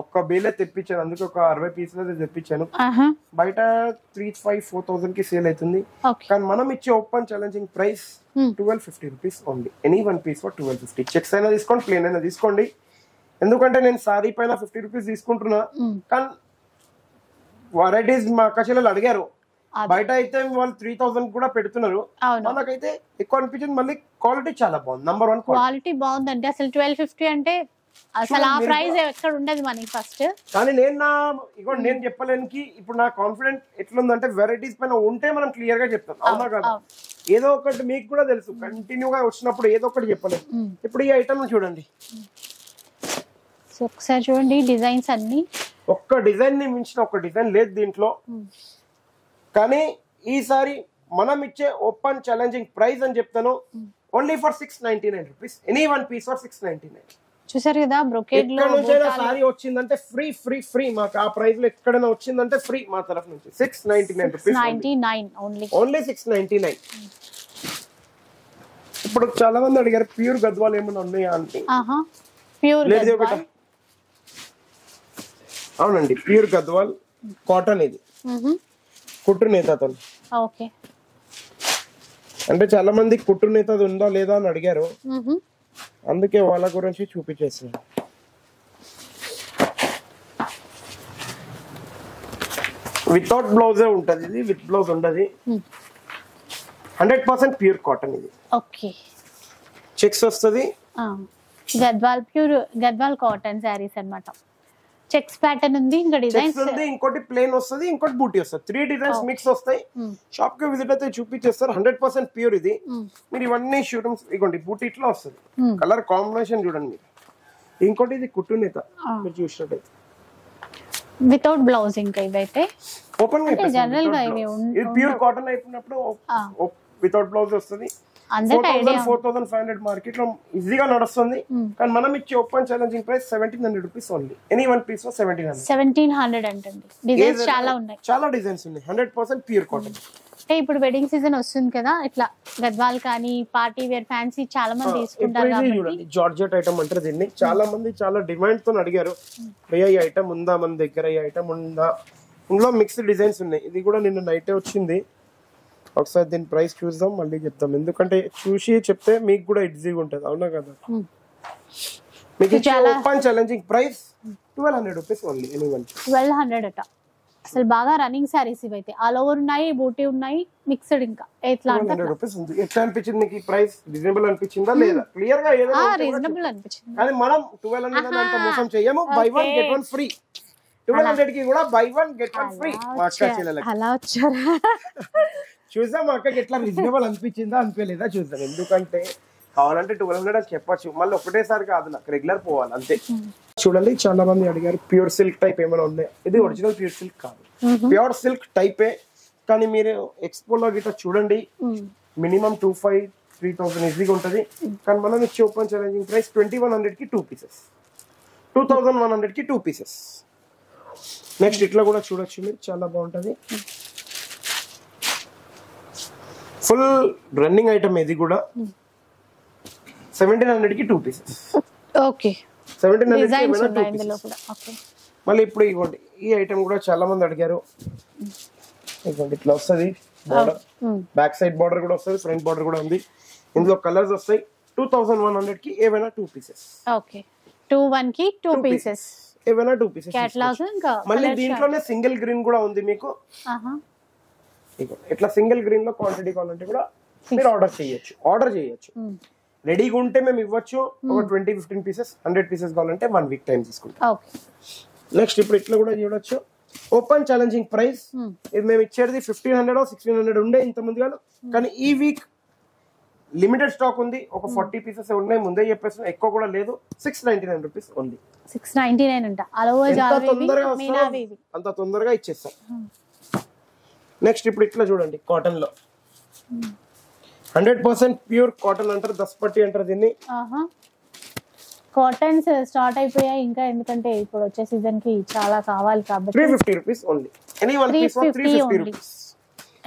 ఒక్క బేలే తెప్పించాను, అందుకే ఒక 60 పీసులు తెప్పించాను. బయట 3,500-4,000 కి సేల్ అవుతుంది. కానీ మనం ఇచ్చే open challenging price 1250 rupees only. Any 1 piece for 1250. Checks అయినా తీసుకోండి, ప్లేన్ అయినా తీసుకోండి. ఎందుకంటే నేను సారీ పైన 50 రూపీస్ తీసుకుంటున్నా, కానీ వెరైటీస్ మా అక్క చెల్లెలు అడిగారు. బయట అయితే వాళ్ళు 3000 కూడా పెడుతున్నారు, మనకైతే ఎక్కువ అనిపించింది. మళ్ళీ క్వాలిటీ చాలా బాగుంది, నంబర్ 1 క్వాలిటీ బాగుందండి. అసలు 1250 అంటే అసలు ఆ ప్రైస్ ఎక్కడ ఉండదు మనకి ఫస్ట్. కానీ నేను చెప్పలేనికి ఇప్పుడు నా కాన్ఫిడెంట్ ఎట్లుందంటే వెరైటీస్ పైన ఉంటే మనం క్లియర్ గా చెప్తాం, అవునా కదా? ఏదో ఒకటి మీకు కూడా తెలుసు, కంటిన్యూగా వచ్చినప్పుడు ఏదో ఒకటి చెప్పలేదు. ఇప్పుడు ఈ ఐటమ్ చూడండి, ఒకసారి చూడండి డిజైన్స్ అన్ని. ఒక్క డిజైన్ ని మించిన ఒక డిజైన్ లేదు దీంట్లో. కానీ ఈసారి మనం ఇచ్చే ఓపెన్ ఛాలెంజింగ్ ప్రైస్ అని చెప్తాను, only for 699 rupees. Any 1 piece for 699. చూసారు కదా, బ్రోకేడ్ లో సారీ వచ్చిందంటే ఫ్రీ ఫ్రీ ఫ్రీ. మాకు ఆ ప్రైస్ లో ఎక్కడైనా వచ్చిందంటే ఫ్రీ మా తరఫు నుంచి. 699 రూపీస్ ఓన్లీ. 699. ఇప్పుడు చాలా మంది అడిగారు ప్యూర్ గద్వాల్ ఏమైనా ఉన్నాయా అంటే. అవునండి, ప్యూర్ గద్వాల్ కాటన్. ఇది కుట్టు నేతతో. అంటే చాలా మంది కుట్టు నేత ఉందా లేదా అని అడిగారు, అందుకే వాళ్ళ గురించి చూపించేస్తున్నాను. వితౌట్ బ్లౌజే ఉంటది, ఇది విత్ బ్లౌజ్ ఉండదు. 100% ప్యూర్ కాటన్. ఇది చెక్స్ వస్తుంది. గద్వాల్ ప్యూర్ గద్వాల్ కాటన్ సారీస్ అన్నమాట. చెక్స్ ప్యాటర్న్ ఉంది, ఇంకా డిజైన్స్ ఉంది, ఇంకోటి ప్లేన్ వస్తుంది, ఇంకోటి బూటీ వస్తుంది. 3 డిజైన్స్ మిక్స్ వస్తాయి. షాప్ కి విజిట్ అయితే చూపించేస్తారు. 100% ప్యూర్ ఇది. మీరు ఇవన్నీ షోరూమ్స్ ఇగోండి, బూటీ ఇట్లా వస్తుంది. కలర్ కాంబినేషన్ చూడండి మీరు. ఇంకోటి ఇది కుట్టు నేత, మీరు చూసినట్టయితే వితౌట్ బ్లౌజ్. ఇంకా ఇవైతే ఓపెన్ గా జనరల్ గా ఇవి ప్యూర్ కాటన్ అయిపోయినప్పుడు వితౌట్ బ్లౌజ్ వస్తుంది. 4,500 మార్కెట్ లో ఈజీగా నడుస్తుంది. కానీ మనం ఇచ్చే open challenging price 1700 rupees only. Any 1 piece 1700 అంటండి. డిజైన్స్ చాలా ఉన్నాయి, చాలా డిజైన్స్ ఉన్నాయి. 100% ప్యూర్ కాటన్. అంటే ఇప్పుడు వెడ్డింగ్ సీజన్ వస్తుంది కదా, ఇట్లా గద్వాల్ కానీ పార్టీ వేర్ ఫ్యాన్సీ చాలా మంది తీసుకుంటారు కాబట్టి. జార్జెట్ ఐటమ్ అంటారు దీన్ని. చాలా మంది చాలా డిమాండ్ తో అడిగారు, భయ్యా ఈ ఐటమ్ ఉందా మన దగ్గర, ఈ ఐటమ్ ఉందా. ఇందులో మిక్స్డ్ డిజైన్స్ ఉన్నాయి. ఇది కూడా నిన్న నైటే వచ్చింది. ఒకసారి దీని ప్రైస్ చూద్దాం, మళ్ళీ చెప్తాం. ఎందుకంటే చూసి చెప్తే మీకు కూడా ఈజీగా ఉంటుంది. అవునా కదా? మీకు open challenging price 1200 rupees only. 1200 అట. అసలు బాగా రన్నింగ్ సారీస్ ఇవైతే ఆల్ ఓవర్ ఉన్నాయి, బూటీ ఉన్నాయి, మిక్స్డ్. ఇంకా ఎట్లా అంటే 1200 రూపీస్ ఉంది. ఎట్లా అనిపించింది మీకు? ఈ ప్రైస్ రీజనబుల్ అనిపించిందా లేదా? క్లియర్ గా ఏదో రీజనబుల్ అనిపించింది. కానీ మనం 1200 అంత మోసం చేయము. By 1 get 1 free. 1200 కి కూడా బై 1 గెట్ 1 ఫ్రీ. మా అక్క చెల్లెలకి అలా వచ్చారా? చూద్దాం మా అక్కకి ఎట్లా రీజనబుల్ అనిపించిందా అనిపించలేదా చూద్దాం. ఎందుకంటే కావాలంటే 1200 అని చెప్పొచ్చు, మళ్ళీ ఒకటేసారి కాదు, నాకు రెగ్యులర్ పోవాలి అంతే. చూడండి, చాలా మంది అడిగారు ప్యూర్ సిల్క్ టైప్ ఏమైనా ఉన్నాయి. ఇది ఒరిజినల్ ప్యూర్ సిల్క్ కాదు, ప్యూర్ సిల్క్ టైపే. కానీ మీరు ఎక్స్పోలో గిట్లా చూడండి, మినిమం 2500-3000 ఈజీగా ఉంటుంది. కానీ మనం ఇచ్చే ఓపెన్ ఛాలెంజింగ్ ప్రైస్ 2100 కి 2 పీసెస్, 2100 కి 2 పీసెస్. నెక్స్ట్ ఇట్లా కూడా చూడొచ్చు మీరు, చాలా బాగుంటది. Full running item. ఇది కూడా 1700 కి 2 పీసెస్. ఓకే, 1700 మళ్ళీ ఇప్పుడు ఇవ్వండి. ఈ ఐటమ్ కూడా చాలా మంది అడిగారు. ఇవ్వండి, ఇట్లా వస్తుంది బార్డర్, బ్యాక్ సైడ్ బార్డర్ కూడా వస్తుంది, ఫ్రంట్ బార్డర్ కూడా ఉంది. ఇందులో కలర్స్ వస్తాయి. 2100 కి ఏవైనా 2 పీసెస్. ఓకే, 21 కి 2 పీసెస్, ఏవైనా 2 పీసెస్. మళ్ళీ దీంట్లోనే సింగిల్ గ్రీన్ కూడా ఉంది మీకు. ఇట్లా సింగిల్ గ్రీన్ లో క్వాంటిటీ కావాలంటే కూడా మీరు ఆర్డర్ చేయొచ్చు. రెడీగా ఉంటే మేము ఇవ్వచ్చు. ఒక 20-15 పీసెస్, 100 పీసెస్ కావాలంటే 1 వీక్ టైం తీసుకుంటాం. నెక్స్ట్ ఇప్పుడు ఇట్లా కూడా చూడొచ్చు. ఓపెన్ ఛాలెంజింగ్ ప్రైస్ ఇది మేము ఇచ్చేది 1500-1600 ఉండే ఇంత ముందు కాదు. కానీ ఈ వీక్ లిమిటెడ్ స్టాక్ ఉంది. ఒక 40 పీసెస్ ఉన్నాయి, ముందే చెప్పేసి ఎక్కువ కూడా లేదు. 699 రూపీస్ ఉంది. 699 అంట. అంత తొందరగా ఇచ్చేస్తాం. నెక్స్ట్ ఇప్పుడు ఇట్లా చూడండి, కాటన్ లో 100% ప్యూర్ కాటన్ అంటారు, దస్పట్టి అంటారు దీన్ని. కాటన్స్ స్టార్ట్ అయిపోయాయి ఇంకా, ఎందుకంటే ఇప్పుడు వచ్చే సీజన్ కి చాలా కావాలి కాబట్టి. 350 rupees only. Any one piece 350 rupees.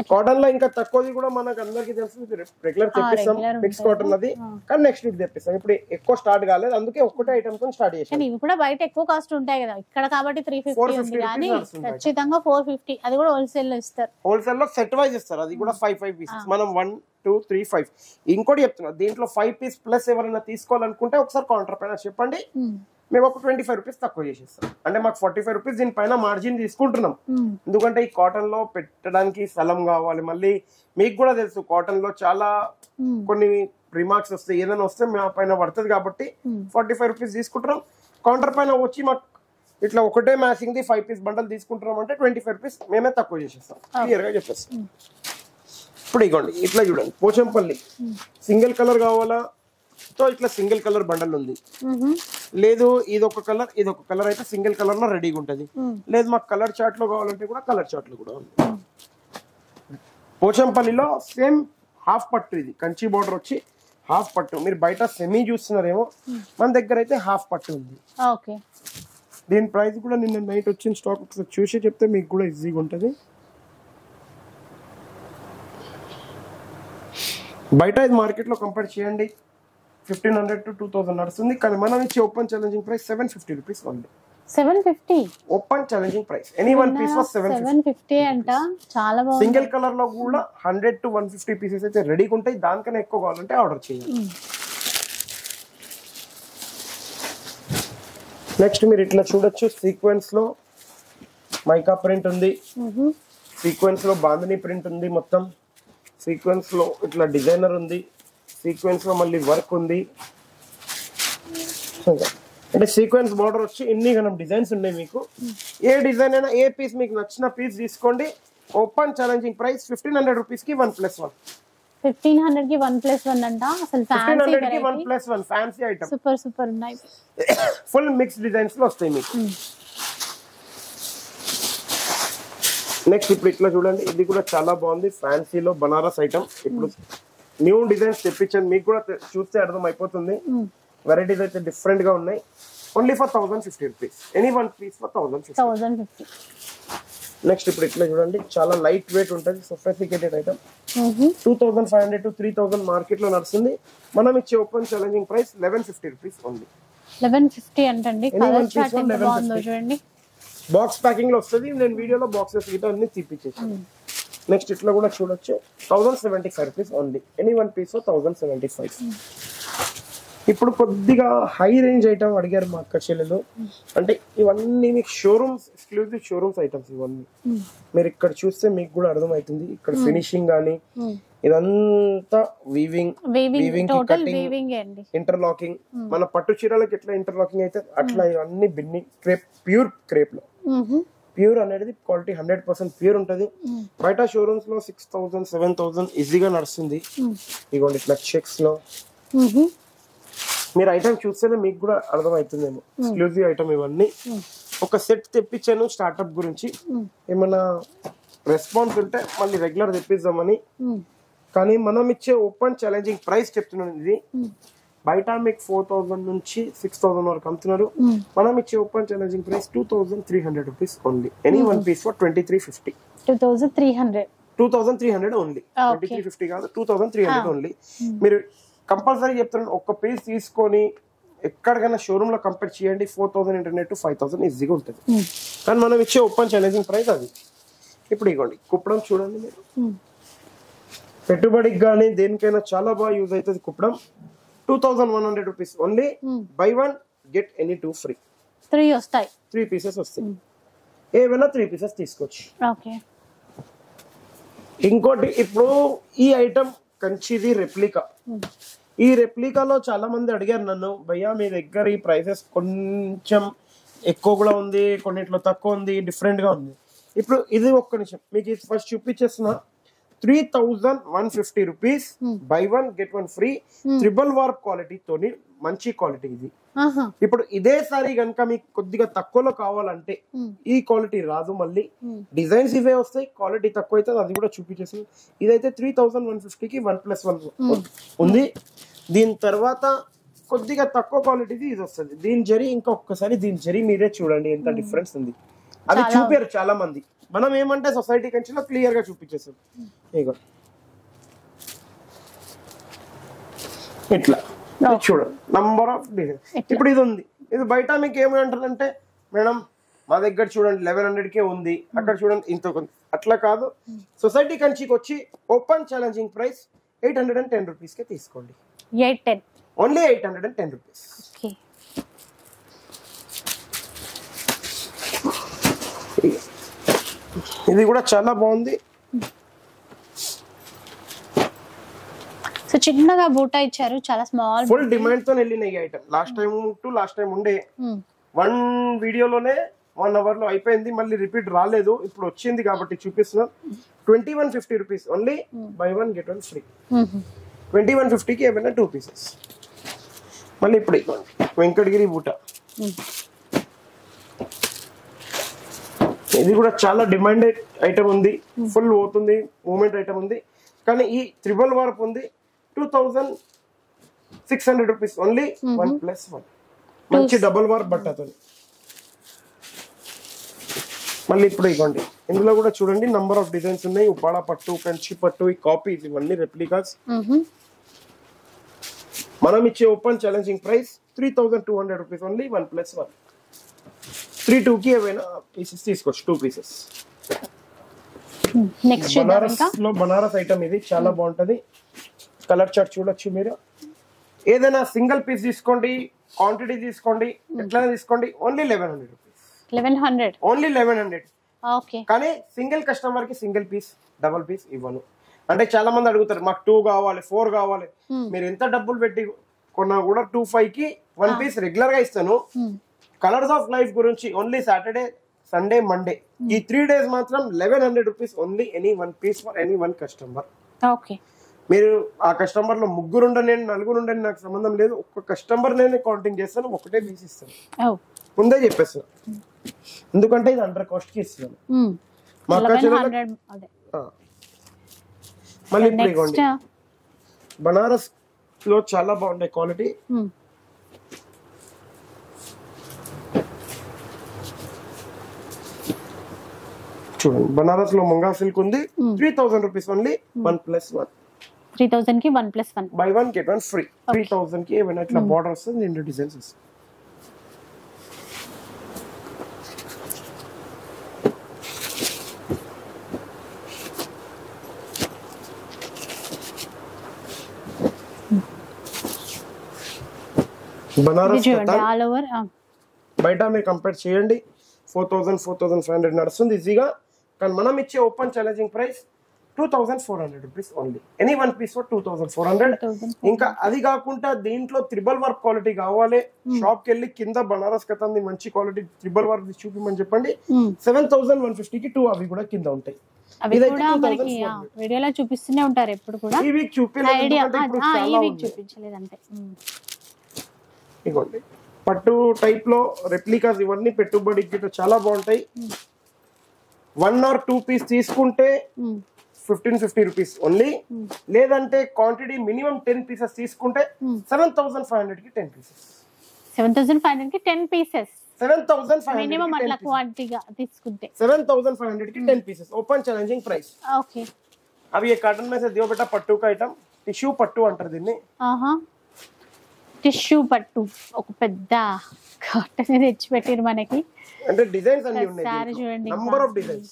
Cotton లో ఇంకా తక్కువది కూడా మనకు అందరికి తెలుసు, రెగ్యులర్ తెప్పిస్తాం మిక్స్ కాటన్ అది. కానీ నెక్స్ట్ వీక్ తెప్పిస్తాం. ఇప్పుడు ఎక్కువ స్టార్ట్ కాలేదు, అందుకే ఒక్కటే ఐటమ్ తో స్టార్ట్ చేసాం. ఇవి కూడా బయట ఎక్కువ కాస్ట్ ఉంటాయి కదా, ఇక్కడ కాబట్టి 350 ఉంది. కానీ ఖచ్చితంగా 450, అది కూడా హోల్సేల్ లో ఇస్తారు. హోల్సేల్ లో సెట్ వైజ్ ఇస్తారు, అది కూడా 5 పీసెస్. మనం 1, 2, 3, 5. ఇంకోటి చెప్తున్నా, దీంట్లో 5 పీస్ ప్లస్ ఎవరైనా తీసుకోవాలనుకుంటే ఒకసారి కౌంటర్ పైన చెప్పండి, మేము ఒక 25 రూపీస్ తక్కువ చేసేస్తాం. అంటే మాకు 45 రూపీస్ దీనిపైన మార్జిన్ తీసుకుంటున్నాం. ఎందుకంటే ఈ కాటన్ లో పెట్టడానికి స్థలం కావాలి. మళ్ళీ మీకు కూడా తెలుసు, కాటన్ లో చాలా కొన్ని రిమార్క్స్ వస్తాయి, ఏదైనా వస్తే మా పైన పడుతుంది. కాబట్టి 45 రూపీస్ తీసుకుంటున్నాం. కౌంటర్ పైన వచ్చి మాకు ఇట్లా ఒకటే మ్యాచింగ్ ది 5 పీస్ బండల్ తీసుకుంటున్నాం అంటే 25 రూపీస్ మేమే తక్కువ చేసేస్తాం. క్లియర్ గా చెప్పేస్తాం. ఇప్పుడు ఇగోండి, ఇట్లా చూడండి, పోచంపల్లి సింగిల్ కలర్ కావాలా, సో ఇట్లా సింగిల్ కలర్ బండల్ ఉంది. లేదు ఇదొక కలర్ ఇదొక కలర్ అయితే సింగిల్ కలర్ లో రెడీగా ఉంటది. లేదు మాకు కలర్ చార్ట్ లో కావాలంటే కూడా కలర్ చార్ట్ లో కూడా ఉంది. పోచంపల్లిలో సేమ్ హాఫ్ పట్టు, ఇది కంచి బోర్డర్ వచ్చి హాఫ్ పట్టు. మీరు బయట సెమీ చూస్తున్నారేమో, మన దగ్గర అయితే హాఫ్ పట్టు ఉంది. దీని ప్రైస్ కూడా నిన్న నైట్ వచ్చిన స్టాక్ ఒకసారి చూసి చెప్తే మీకు కూడా ఈజీగా ఉంటుంది. బయట ఇది మార్కెట్ లో కంపేర్ చేయండి, 1500 to 2000 నడుస్తుంది. కానీ మనం ఇచ్చే open challenging price 750 rupees only. 750 open challenging price. Any one piece for 750 అంట. చాలా బాగుంది. సింగిల్ కలర్ లో కూడా 100 to 150 పీసెస్ అయితే రెడీగా ఉంటాయి. దానికన్నా ఎక్కువ కావాలంటే ఆర్డర్ చేయండి. నెక్స్ట్ మీరు ఇట్లా చూడొచ్చు, సీక్వెన్స్ లో మైకా ప్రింట్ ఉంది, సీక్వెన్స్ లో బాందిని ప్రింట్ ఉంది, మొత్తం సీక్వెన్స్ లో ఇట్లా డిజైనర్ ఉంది, సీక్వెన్స్ లో మళ్ళీ వర్క్ ఉంది. అంటే సీక్వెన్స్ బార్డర్ వచ్చి ఇన్ని గణం డిజైన్స్ ఉన్నాయి. మీకు ఏ డిజైన్ అయినా, ఏ పీస్ మీకు నచ్చిన పీస్ తీసుకోండి. ఓపెన్ ఛాలెంజింగ్ ప్రైస్ 1500 రూపీస్ కి 1+1. 1500 కి 1+1 అంట. అసలు 1500 కి 1+1 ఫ్యాన్సీ ఐటమ్. సూపర్ సూపర్ ఉన్నాయి. ఫుల్ మిక్స్ డిజైన్స్ లో వస్తాయి మీకు. నెక్స్ట్ ఇప్పుడు ఇట్లా చూడండి, ఇది కూడా చాలా బాగుంది, ఫ్యాన్సీలో బనారస్ ఐటమ్. ఇప్పుడు న్యూ డిజైన్స్ తెప్పించాను, మీకు కూడా చూస్తే అర్థం అయిపోతుంది. వెరైటీస్ అయితే డిఫరెంట్ గా ఉన్నాయి. Only for 1050 rupees. Any one piece for 1050. Next ఇప్పుడు ఇట్లా చూడండి, చాలా లైట్ వెయిట్ ఉంటుంది, సొఫిస్టికేటెడ్ ఐటమ్. 2500 to 3000 మార్కెట్ లో నడుస్తుంది. మనం ఇచ్చే open challenging price 1150 rupees only. 1150 అంటండి. కలర్ చార్ట్ ఎంత బాగుందో చూడండి. బాక్స్ ప్యాకింగ్ లో వస్తుంది. నేను వీడియోలో బాక్సెస్ గిట్ట అన్ని తీపిచ్చేసాను. నెక్స్ట్ ఇట్లా కూడా చూడొచ్చు. 1075 rupees only. Any one piece 1075. ఇప్పుడు కొద్దిగా హై రేంజ్ ఐటమ్ అడిగారు మా అక్క చెల్లెలు. అంటే ఇవన్నీ మీకు షోరూమ్స్ ఎక్స్క్లూజివ్ షోరూమ్స్ ఐటమ్స్ ఇవన్నీ. మీరు ఇక్కడ చూస్తే మీకు కూడా అర్థమవుతుంది. ఇక్కడ ఫినిషింగ్ గానీ ఇదంతా వీవింగ్ ఇంటర్లాకింగ్. మన పట్టు చీరలకు ఎట్లా ఇంటర్లాకింగ్ అయితే అట్లా ఇవన్నీ బిన్ని క్రేప్, ప్యూర్ క్రేప్ లో. ప్యూర్ అనేది క్వాలిటీ 100% ప్యూర్ ఉంటది. బయట షోరూమ్స్ లో 6000 7000 ఈజీగా నడుస్తుంది. ఇదిగోండి ఇట్లా చెక్స్ లో మీరు ఐటమ్ చూస్తేనే మీకు కూడా అర్థమవుతుందేమో. ఎక్స్క్లూజివ్ ఐటమ్ ఇవన్నీ. ఒక సెట్ తెప్పించాను స్టార్ట్అప్ గురించి. ఏమన్నా రెస్పాన్స్ ఉంటే మళ్ళీ రెగ్యులర్ తెప్పిద్దామని. కానీ మనం ఇచ్చే ఓపెన్ ఛాలెంజింగ్ ప్రైస్ చెప్తున్నాను. ఇది బయట మీకు 4000 నుంచి 6000 వరకు అమ్ముతున్నారు. మనం ఇచ్చే open challenging price 2300 rupees only. Any one piece for 2350. 2300 only. 2350 కాదు, 2300 ఓన్లీ. మీరు కంపల్సరీ చెప్తున్నాను, ఒక్క పీస్ తీసుకొని ఎక్కడికైనా షోరూమ్ లో కంపేర్ చేయండి. 4000 ఇంటర్నెట్ 5000 ఈజీగా ఉంటుంది. కానీ మనం ఇచ్చే ఓపెన్ ఛాలెంజింగ్ ప్రైస్ అది. ఇప్పుడు ఇవ్వండి కుప్పడం చూడండి. మీరు పెట్టుబడికి కానీ దేనికైనా చాలా బాగా యూజ్ అవుతుంది Kuppadam. 2100 rupees only. Buy 1 get any 2 free. 3 వస్తాయి. 3 పీసెస్ వస్తాయి. ఏవైనా 3 పీసెస్ తీసుకోవచ్చు. ఇంకోటి ఇప్పుడు ఈ ఐటమ్ కంచిది రెప్లికా. ఈ రెప్లికాలో చాలా మంది అడిగారు నన్ను, భయ్యా మీ దగ్గర ఈ ప్రైసెస్ కొంచెం ఎక్కువ కూడా ఉంది, కొన్నిట్లో తక్కువ ఉంది, డిఫరెంట్ గా ఉంది. ఇప్పుడు ఇది ఒక్క నిమిషం మీకు ఫస్ట్ చూపించేస్తున్నా. 3150 rupees. Buy 1 get 1 free. Triple warp quality తోని మంచి క్వాలిటీ ఇది. ఇప్పుడు ఇదే సారీ కనుక మీకు కొద్దిగా తక్కువలో కావాలంటే ఈ క్వాలిటీ రాదు. మళ్ళీ డిజైన్స్ ఇవే వస్తాయి, క్వాలిటీ తక్కువ అవుతుంది. అది కూడా చూపించేసి. ఇదైతే 3150కి 1+1 ఉంది. దీని తర్వాత కొద్దిగా తక్కువ క్వాలిటీది ఇది వస్తుంది. దీని జరీ ఇంకొకసారి దీని జరీ మీరే చూడండి ఎంత డిఫరెన్స్ ఉంది. అది చూపారు చాలా మంది. మనం ఏమంటే సొసైటీ కంచిలో క్లియర్ గా చూపించేసాం. ఇగో ఇట్లా చూడండి నంబర్ ఆఫ్ డిజైన్. ఇప్పుడు ఇది ఉంది. ఇది బయట మీకు ఏమంటారంటే మేడం మా దగ్గర చూడండి 1100కే ఉంది, అక్కడ చూడండి ఇంత అట్లా కాదు. సొసైటీ కంచికి వచ్చి ఓపెన్ ఛాలెంజింగ్ ప్రైస్ 810 రూపీస్ కే తీసుకోండి. Only 810 rupees. ఇది కూడా చాలా బాగుంది. సో చిన్నగా బూటా ఇచ్చారు, చాలా స్మాల్. ఫుల్ డిమాండ్ తో వెళ్ళిన ఈ ఐటమ్. లాస్ట్ టైం ఉండే 1 వీడియోలోనే 1 అవర్ లో అయిపోయింది. మళ్ళీ రిపీట్ రాలేదు. ఇప్పుడు వచ్చింది కాబట్టి చూపిస్తున్నాం. 2150 rupees only. Buy 1 get 1 free. 2150కి ఏమైనా 2 పీసెస్. మళ్ళీ ఇప్పుడు వెంకటగిరి బూటా. ఇది కూడా చాలా డిమాండెడ్ ఐటమ్ ఉంది. ఫుల్ పోతుంది, మూమెంట్ ఐటమ్ ఉంది. కానీ ఈ ట్రిపుల్ వార్ప్ ఉంది. 2600 రూపీస్ ఓన్లీ. 1+1 మంచి డబుల్ వార్ప్ బట్టతో. మళ్ళీ ఇప్పుడు ఇవ్వండి. ఇందులో కూడా చూడండి నంబర్ ఆఫ్ డిజైన్స్ ఉన్నాయి. ఉప్పాడ పట్టు, కంచి పట్టు, ఈ కాపీస్ ఇవన్నీ రెప్లికాస్. మనం ఇచ్చే open challenging price 3200 rupees only. 1+1 32కి ఏమైనా పీసెస్ తీసుకోవచ్చు. 2 పీసెస్. బనారస్ ఐటమ్ ఇది చాలా బాగుంటది. కలర్ చార్ట్ చూడొచ్చు మీరు. ఏదైనా సింగిల్ పీస్ తీసుకోండి, క్వాంటిటీ తీసుకోండి, ఎట్లైనా తీసుకోండి. Only 1100 rupees. 1100 ఓన్లీ 1100. ఓకే. కానీ సింగిల్ కస్టమర్ కి సింగిల్ పీస్, డబుల్ పీస్ ఇవ్వను. అంటే చాలా మంది అడుగుతారు మాకు 2 కావాలి, 4 కావాలి. మీరు ఎంత డబ్బులు పెట్టి కొన్నా కూడా 25కి 1 పీస్ రెగ్యులర్ గా ఇస్తాను. కలర్స్ ఆఫ్ లైఫ్ గురించి ఓన్లీ సాటర్డే, సండే, మండే ఈ 3 డేస్ మాత్రం 1100 rupees only. Any 1 piece for any 1 customer. Okay. మీరు ఆ కస్టమర్ లో 3 ఉండని 4 ఉండని నాకు సంబంధం లేదు. ఒక్క కస్టమర్ నేను కౌంటింగ్ చేస్తాను, ఒకటే పీస్ ఇస్తాను. ముందే చెప్పేస్తాను. ఎందుకంటే ఇది అండర్ కాస్ట్ కి ఇస్తున్నాను. మళ్ళీ ఇప్పుడు ఇవ్వండి. బనారస్ లో చాలా బాగుంటాయి క్వాలిటీ. చూడండి బనారస్ లో ముంగా సిల్క్ ఉంది. 3000 రూపీస్ ఓన్లీ. 1+1. 3000 కి 1+1. By 1 get 1 free. 3000 కి ఏమైనా ఇట్లా బార్డర్ వస్తుంది, 2 డిజైన్స్ వస్తాయి. బనారస్ చూడండి కథన్ ఆల్ ఓవర్. బయట మీరు కంపేర్ చేయండి 4000 4500 నడుస్తుంది ఈజీగా. కానీ మనం ఇచ్చే open challenging price 2400 rupees only. Any one piece for 2400. ఇంకా అది కాకుండా దీంట్లో త్రిబల్ వర్క్ క్వాలిటీ కావాలి, షాప్ కి వెళ్ళి కింద బనారస్ కథన్ మంచి క్వాలిటీ త్రిబల్ వర్క్ చూపిమని చెప్పండి. 7150 కి 2 అవి కూడా కింద ఉంటాయి. అవి కూడా మనకి వీడియోలో చూపిస్తూనే ఉంటారు ఎప్పుడు కూడా. ఈ వీక్ చూపించలేదంటే ఇగోండి పట్టు టైప్ లో రెప్లికాస్ ఇవన్నీ పెట్టుబడికి చాలా బాగుంటాయి. 1 or 2 పీస్ తీసుకుంటే 1550 రూపీస్ ఓన్లీ. లేదంటే క్వాంటిటీ మినిమం 10 పీసెస్ తీసుకుంటే 7500 కి 10 పీసెస్. 7500 కి 10 పీసెస్. 7500 మినిమం అట్లా క్వాంటిటీగా తీసుకుంటే 7500 కి 10 pieces open challenging price. Okay. అవి ये कार्टन में से दियो बेटा पट्टू का आइटम टिश्यू पट्टू అంటారు దీన్ని. టిష్యూ పట్టు ఒక పెద్ద కాటన్ తెచ్చి పెట్టారు మనకి. అంటే డిజైన్స్ అన్ని ఉన్నాయి. సారీ చూడండి నంబర్ ఆఫ్ డిజైన్స్.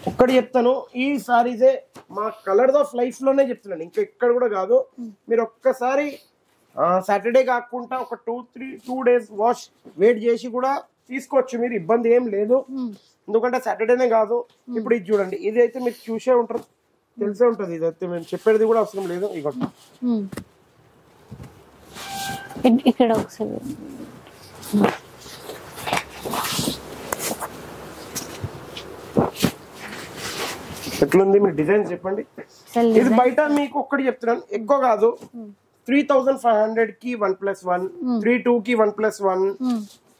ఒక్కటి చెప్తాను, ఈ సారీసే మా కలర్స్ ఆఫ్ లైఫ్ లోనే చెప్తున్నాను, ఇంకా ఎక్కడ కూడా కాదు. మీరు ఒక్కసారి సాటర్డే కాకుండా ఒక 2 days వాష్ వెయిట్ చేసి కూడా తీసుకోవచ్చు మీరు, ఇబ్బంది ఏం లేదు. ఎందుకంటే సాటర్డేనే కాదు. ఇప్పుడు ఇది చూడండి, ఇది అయితే మీరు చూసే ఉంటారు, తెలిసే ఉంటది. ఇది అయితే మేము చెప్పేది కూడా అవసరం లేదు. ఇగోండి ఇక్కడ ఒకసారి ఎట్లుంది మీ డిజైన్ చెప్పండి. ఇది బయట మీకు ఒక్కటి చెప్తున్నాను, ఎక్కువ కాదు. 3500 కి 1+1, 32 కి 1+1,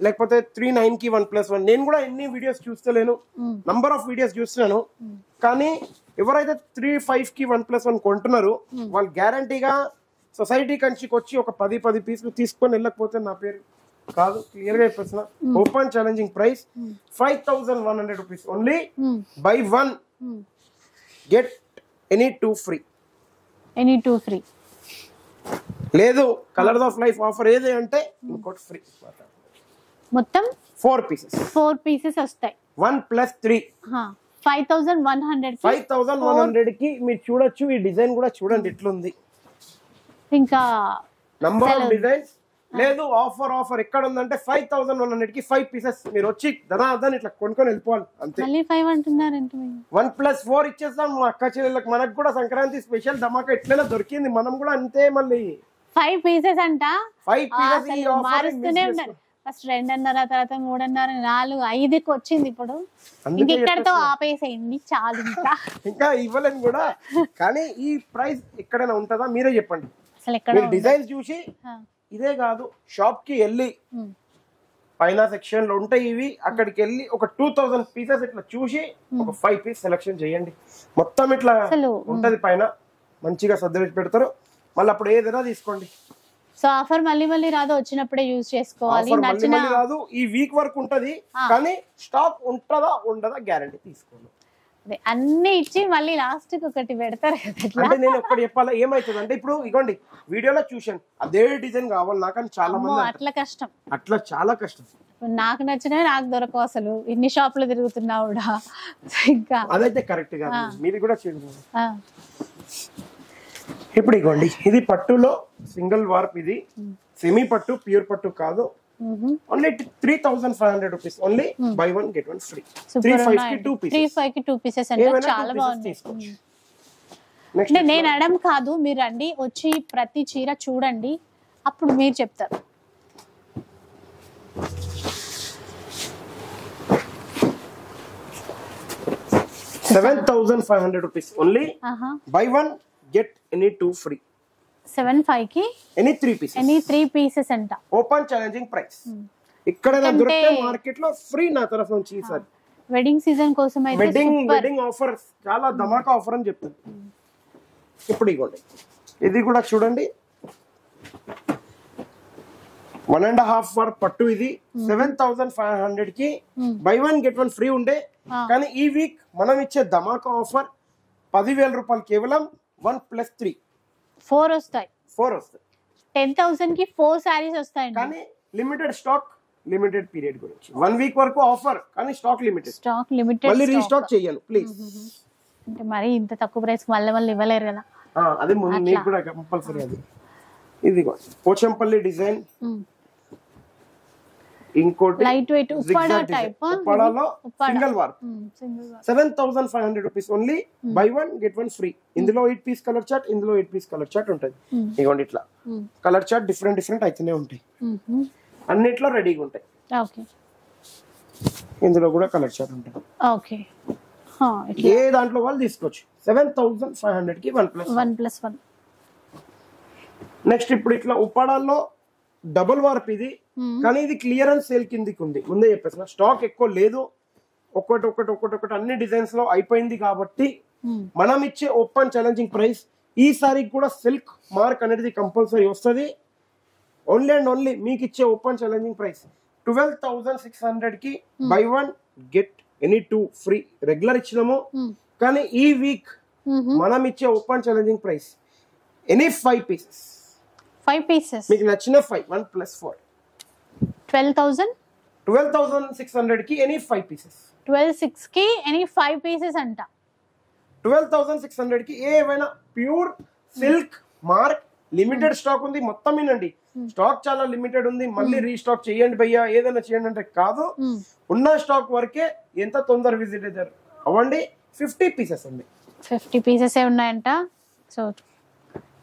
లేకపోతే 39 కి 1+1. నేను కూడా ఎన్ని వీడియోస్ చూస్తలేను, నంబర్ ఆఫ్ వీడియోస్ చూస్తున్నాను. కానీ ఎవరైతే 35 కి 1+1 కొంటున్నారు వాళ్ళు గ్యారంటీగా సొసైటీ కంచికి వచ్చి ఒక 10 పీసులు తీసుకొని వెళ్ళకపోతే నా పేరు కాదు. క్లియర్ గా చెప్పేసిన open challenging price 5100 rupees only. Buy 1 get any 2 free. Any 2 free లేదు కలర్స్ ఆఫ్ లైఫ్ ఆఫర్ ఏది అంటే ఇంకోటి ఫ్రీ. మొత్తం 4 పీసెస్. 4 పీసెస్ వస్తాయి. 1+3 5100 5100 కి మీరు చూడొచ్చు. ఈ డిజైన్ కూడా చూడండి ఎట్లుంది. ఇంకా నంబర్ ఆఫ్ డిజైన్స్ లేదు. ఆఫర్ ఎక్కడ ఉందంటే 5100 కి 5 పీసెస్. మీరు వచ్చి ధనాధన్ ఇట్లా కొనుక్కొని వెళ్ళిపోవాలి అంతే. మళ్ళీ 5 అంటున్నారంటే 1+4 ఇచ్చేస్తాం మా అక్క చెల్లెళ్ళకి. మనకు కూడా సంక్రాంతి స్పెషల్ ధమాకా ఎట్లైనా దొరికింది, మనం కూడా అంతే. మళ్ళీ 5 పీసెస్ అంట. 5 పీసెస్ మారుస్తూనే ఉంటారు. ఫస్ట్ 2 అన్నారు, తర్వాత 3 అన్నారు, 4, 5కి వచ్చింది. ఇప్పుడు ఇక్కడతో ఆపేసేయండి చాలు. ఇంకా ఇవ్వలేను కూడా. కానీ ఈ ప్రైస్ ఎక్కడైనా ఉంటుందా మీరే చెప్పండి. అసలు ఎక్కడ డిజైన్స్ చూసి ఇదే కాదు, షాప్ కి వెళ్ళి పైన సెక్షన్ లో ఉంటాయి ఇవి, అక్కడికి వెళ్ళి ఒక 2000 పీసెస్ ఇట్లా చూసి ఒక 5 పీస్ సెలెక్షన్ చేయండి. మొత్తం ఇట్లా ఉంటది పైన, మంచిగా సర్దిపెట్టి పెడతారు. మళ్ళీ అప్పుడు ఏదైనా తీసుకోండి. సో ఆఫర్ మళ్ళీ రాదు, వచ్చినప్పుడే యూజ్ చేసుకోవాలి. మళ్ళీ రాదు, ఈ వీక్ వరకు ఉంటది. కానీ స్టాక్ ఉంటదా ఉండదా గ్యారంటీ తీసుకోండి. అన్ని ఇచ్చి మళ్ళీ లాస్ట్ కి ఒకటి పెడతారు కదా. అంటే నేను ఒకటి చెప్పాలా ఏమైతుంది అంటే, ఇప్పుడు ఇగోండి వీడియోలో చూసాను అదే డిజైన్ కావాలి నాకు అని చాలా మంది. అట్లా కష్టం, అట్లా చాలా కష్టం. నాకు నచ్చినవి నాకు దొరకవు. అసలు ఇన్ని షాపులు తిరుగుతున్నా కూడా. ఇంకా అదైతే కరెక్ట్ గా మీది కూడా చేయండి. ఇప్పుడు ఇగోండి ఇది పట్టులో సింగిల్ వార్ప్, ఇది సెమీ పట్టు, ప్యూర్ పట్టు కాదు. Only 3500 rupees only. Buy 1 get 1 free. 35 కి 2 పీసెస్. 35 కి 2 పీసెస్ అంటే చాలా బాగుంది. నెక్స్ట్ నేను అడగడం కాదు, మీరు రండి, వచ్చి ప్రతి చీర చూడండి, అప్పుడు మీరు చెప్తారు. ₹7,500 only. Buy 1 get any 2 free. 75 కి ఎనీ 3 పీసెస్. ఎనీ 3 పీసెస్ అంట. Open challenging price. ఇక్కడ దొరికే మార్కెట్ లో ఫ్రీ నా తరఫు నుంచి ఈసారి. వెడ్డింగ్ సీజన్ కోసం అయితే వెడ్డింగ్ ఆఫర్ చాలా ధమాకా ఆఫర్ అని చెప్తాను. ఇప్పుడు ఇగోండి ఇది కూడా చూడండి, 1.5 వార్ పట్టు. ఇది 7500 కి బై 1 గెట్ 1 ఫ్రీ ఉండే. కానీ ఈ వీక్ మనం ఇచ్చే ధమాకా ఆఫర్ 10,000 రూపాయలు కేవలం 1+3 4 వస్తాయి. 4 వస్తాయి. 10,000 కి 4 సారీస్ వస్తాయి. కానీ లిమిటెడ్ స్టాక్, లిమిటెడ్ పీరియడ్ గురించి. 1 వీక్ వరకు ఆఫర్, కానీ స్టాక్ లిమిటెడ్. Stock limited. మళ్ళీ రీస్టాక్ చేయాలి ప్లీజ్. అంటే మరి ఇంత తక్కువ ప్రైస్ మళ్ళీ ఇవ్వలేరు కదా. అది ముందు నీకు కూడా కంపల్సరీ అది. ఇది పోచంపల్లి డిజైన్, ఇంకోటి లైట్ వెయిట్ ఉప్పాడ టైప్, ఉప్పాడలో single warp 7,500 rupees only. Buy 1 get 1 free. ఇందులో 8 పీస్ కలర్ చార్ట్, ఇందులో 8 పీస్ కలర్ చార్ట్ ఉంటుంది. ఇదిగోండి ఇట్లా కలర్ చార్ట్ డిఫరెంట్ అయితేనే ఉంటాయి, అన్నిట్లో రెడీగా ఉంటాయి. ఇందులో కూడా కలర్ చార్ట్ ఉంటుంది. ఏ దాంట్లో వాళ్ళు తీసుకోవచ్చు. 7,500 కి 1+1. నెక్స్ట్ ఇప్పుడు ఇట్లా ఉప్పాడాల్లో డబుల్ వార్ప్ ఇది, కానీ ఇది క్లియరెన్స్ సేల్ కిందికి ఉంది. ముందే చెప్పేసిన స్టాక్ ఎక్కువ లేదు, ఒకటి అన్ని డిజైన్స్ లో అయిపోయింది కాబట్టి మనం ఇచ్చే ఓపెన్ ఛాలెంజింగ్ ప్రైస్ ఈసారి కూడా సిల్క్ మార్క్ అనేది కంపల్సరీ వస్తుంది. ఓన్లీ అండ్ ఓన్లీ మీకు ఇచ్చే ఓపెన్ ఛాలెంజింగ్ ప్రైస్ 12,600 కి by 1 get any 2 free. Regular ఇచ్చినాము, కానీ ఈ వీక్ మనం ఇచ్చే open challenging price any 5 pieces మీకు నచ్చిన 5 1+4 12,600 కి ఎనీ 5 పీసెస్. 12,600 కి ఎనీ 5 పీసెస్ అంట. 12,600 కి ఏవైనా pure silk mark limited stock ఉంది. మొత్తం వినండి, స్టాక్ చాలా లిమిటెడ్ ఉంది. మళ్ళీ రీస్టాక్ చేయండి భయ్యా, ఏదైనా చేయండి అంటే కాదు. ఉన్న స్టాక్ వరకే ఎంత తొందర విజిట్ అవుతారు అవ్వండి. 50 పీసెస్ అండి, 50 పీసెస్ ఉన్నాయంట. సో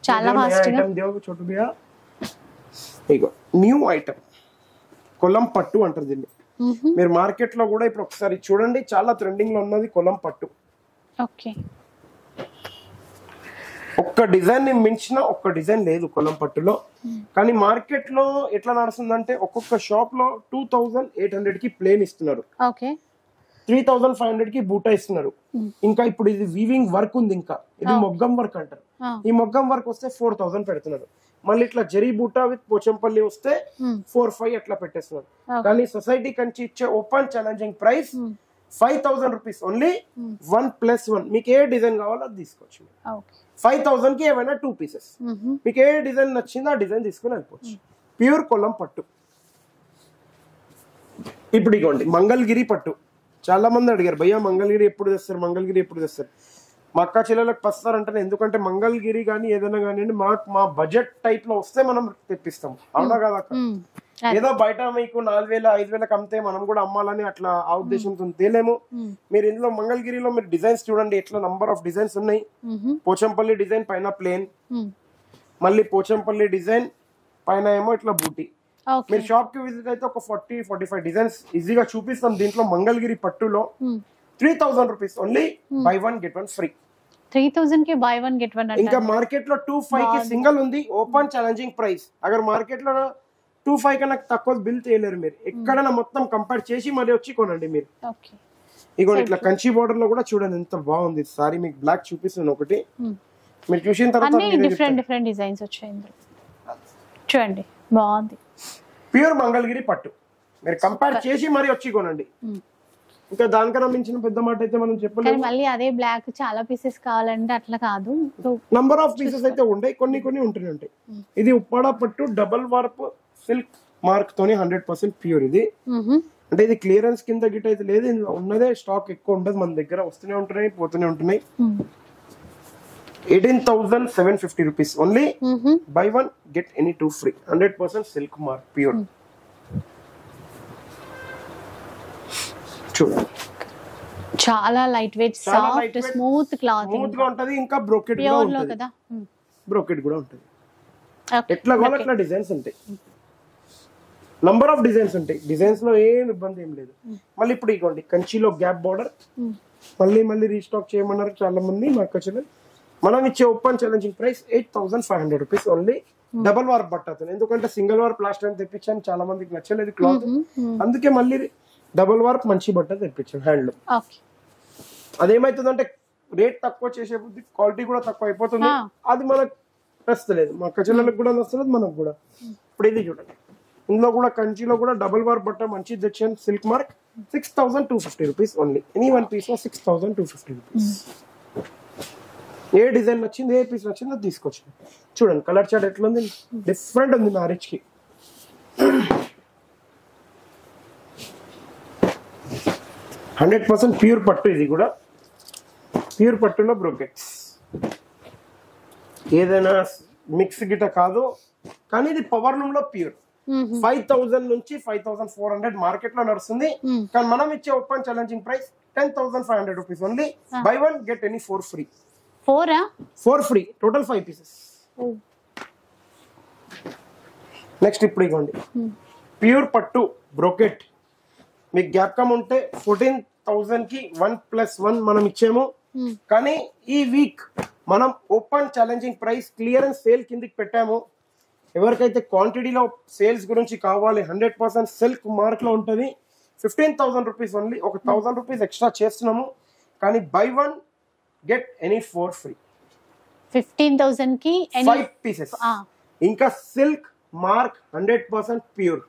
చాలా ఫాస్ట్ గా చోటు భయ్యా. ఇగో న్యూ ఐటమ్ కొలం పట్టు అంటారు దీన్ని. మీరు మార్కెట్ లో కూడా ఇప్పుడు ఒకసారి చూడండి, చాలా ట్రెండింగ్ లో ఉన్నది కొలం పట్టు. ఒక్క డిజైన్ ని మించిన ఒక్క డిజైన్ లేదు కొలం పట్టులో. కానీ మార్కెట్ లో ఎట్లా నడుస్తుందంటే ఒక్కొక్క షాప్ లో 2,800 కి ప్లేన్ ఇస్తున్నారు, 3,500 కి బూటా ఇస్తున్నారు. ఇంకా ఇప్పుడు ఇది వీవింగ్ వర్క్ ఉంది, ఇంకా ఇది మొగ్గం వర్క్ అంటారు. ఈ మొగ్గం వర్క్ వస్తే 4,000 పెడుతున్నారు. మళ్ళీ ఇట్లా జరీ బూటా విత్ పోచంపల్లి వస్తే 4,500 అట్లా పెట్టేస్తున్నారు. కానీ సొసైటీ కంచి ఇచ్చే open challenging price 5,000 rupees only. 1+1 మీకు ఏ డిజైన్ కావాలో అది తీసుకోవచ్చు. 5,000 కి ఏమైనా 2 పీసెస్, మీకు ఏ డిజైన్ నచ్చిందో ఆ డిజైన్ తీసుకుని వెళ్ళిపోవచ్చు. ప్యూర్ కొల్లం పట్టు. ఇప్పుడు ఇగోండి మంగళగిరి పట్టు. చాలా మంది అడిగారు భయ్యా మంగళగిరి ఎప్పుడు తెస్తారు. మా అక్క చెల్లెలకు పస్తారంటే, ఎందుకంటే మంగళగిరి కానీ ఏదైనా కానీ మా బడ్జెట్ టైప్ లో వస్తే మనం తెప్పిస్తాం. అవునా కదా అక్క? ఏదో బయట మీకు 4,000 5,000 అమ్మితే మనం కూడా అమ్మాలని అట్లా ఆ ఉద్దేశంతో తేలేము. మీరు ఇందులో మంగళగిరిలో మీరు డిజైన్స్ చూడండి, ఎట్లా నంబర్ ఆఫ్ డిజైన్స్ ఉన్నాయి. పోచంపల్లి డిజైన్ పైన ప్లేన్, మళ్ళీ పోచంపల్లి డిజైన్ పైన ఏమో ఇట్లా బూటీ. మీరు షాప్ కి విజిట్ అయితే ఒక 40-45 డిజైన్స్ ఈజీగా చూపిస్తాం. దీంట్లో మంగళగిరి పట్టులో 3,000 rupees only. Buy 1 get 1 free. 3,000 కి బై 1 get 1. ఇంకా మార్కెట్ లో 2,500 కి సింగిల్ ఉంది. Open challenging price. Agar market లో 2,500 కన్నా తక్కువ బిల్ చేయలేరు మీరు. ఎక్కడైనా మొత్తం కంపేర్ చేసి మరి వచ్చి కొనండి మీరు. ఇగో ఇట్లా కంచి బోర్డర్ లో కూడా చూడండి ఎంత బాగుంది సారీ. మీకు బ్లాక్ చూపిస్తున్నాను ఒకటి, మీరు చూసిన తర్వాత డిఫరెంట్ డిజైన్స్ వచ్చాయి చూడండి, బాగుంది. ప్యూర్ మంగళగిరి పట్టు మీరు కంపేర్ చేసి మరి వచ్చి కొనండి. ఇంకా దానికన్నా మించిన పెద్ద మాట అయితే మనం చెప్పలేము. మళ్ళీ అదే బ్లాక్ చాలా పీసెస్ కావాలంటే అట్లా కాదు, నంబర్ ఆఫ్ పీసెస్ అయితే ఉంటాయి, కొన్ని ఉంటూనే ఉంటాయి. ఇది ఉప్పాడ పట్టు డబల్ వార్ప్ సిల్క్ మార్క్ తోని 100% ప్యూర్. ఇది అంటే ఇది క్లియరెన్స్ కింద గిట్ అయితే లేదు, ఇందులో ఉన్నదే స్టాక్ ఎక్కువ ఉండదు మన దగ్గర. వస్తూనే ఉంటున్నాయి పోతూనే ఉంటున్నాయి. 18,750 rupees only. Buy 1 get any 2 free. 100% silk mark pure. చూడండి చాలా light wait, soft, smooth cloth గా ఉంటది. ఇంకా బ్రోకెట్ కూడా ఉంటది. ఎట్లా కావాలో అట్లా డిజైన్స్ ఉంటాయి, నంబర్ ఆఫ్ డిజైన్స్ ఉంటాయి. డిజైన్స్ లో ఏం ఇబ్బంది ఏం లేదు. మళ్ళీ ఇప్పుడు ఇవ్వండి కంచిలో గ్యాప్ బార్డర్, మళ్ళీ రీస్టాక్ చేయమన్నారు చాలా మంది మా కచెలు. మనం ఇచ్చే open challenging price 8,500 rupees only. Double warp బట్ట, ఎందుకంటే సింగిల్ వార్ప్ లాస్ట్ టైం తెప్పించాను, చాలా మందికి నచ్చలేదు క్లాత్, అందుకే మళ్ళీ డబుల్ వార్ప్ మంచి బట్ట తెప్పించాం హ్యాండ్లూమ్. అదేమైతుందంటే రేట్ తక్కువ చేసే బుద్ధి క్వాలిటీ కూడా తక్కువ అయిపోతుంది. అది మనకు నచ్చలేదు, మా కచెలకు కూడా నచ్చలేదు, మనకు కూడా. ఇప్పుడు ఇది చూడండి, ఇందులో కూడా కంచిలో కూడా డబుల్ వార్ప్ బట్ట మంచి తెచ్చాను. Silk mark 6,250 rupees only. Any 1 piece 6,250 rupees. ఏ డిజైన్ నచ్చింది, ఏ పీస్ నచ్చిందో తీసుకోవచ్చు. చూడండి కలర్ చార్ట్ ఎట్లా ఉంది, డిఫరెంట్ ఉంది మ్యారేజ్ కి. 100% ప్యూర్ పట్టు. ఇది కూడా ప్యూర్ పట్టులో బ్రోకెట్స్. ఏదైనా మిక్స్ గిట కాదు, కానీ ఇది పవర్ లూమ్ లో ప్యూర్. 5,000 నుంచి 5,400 మార్కెట్ లో నడుస్తుంది. కానీ మనం ఇచ్చే open challenging price 10,500 rupees only. Buy 1 get any 4 free. 4 free, total 5 pieces. Next ఇప్పుడు ఇవ్వండి ప్యూర్ పట్టు బ్రోకెట్. మీకు జ్ఞాపకం ఉంటే 14,000 కి 1+1 మనం ఇచ్చాము. కానీ ఈ వీక్ మనం open challenging price clearance sale కిందకి పెట్టాము. ఎవరికైతే క్వాంటిటీలో సేల్స్ గురించి కావాలి, 100% సిల్క్ మార్క్ లో ఉంటుంది, 15,000 రూపీస్ ఓన్లీ. ఒక 1,000 రూపీస్ ఎక్స్ట్రా చేస్తున్నాము. కానీ బై 1 గెట్ ఎనీ 4 ఫ్రీ. 15,000 కి 5 పీసెస్. ఇంకా సిల్క్ మార్క్ 100% ప్యూర్.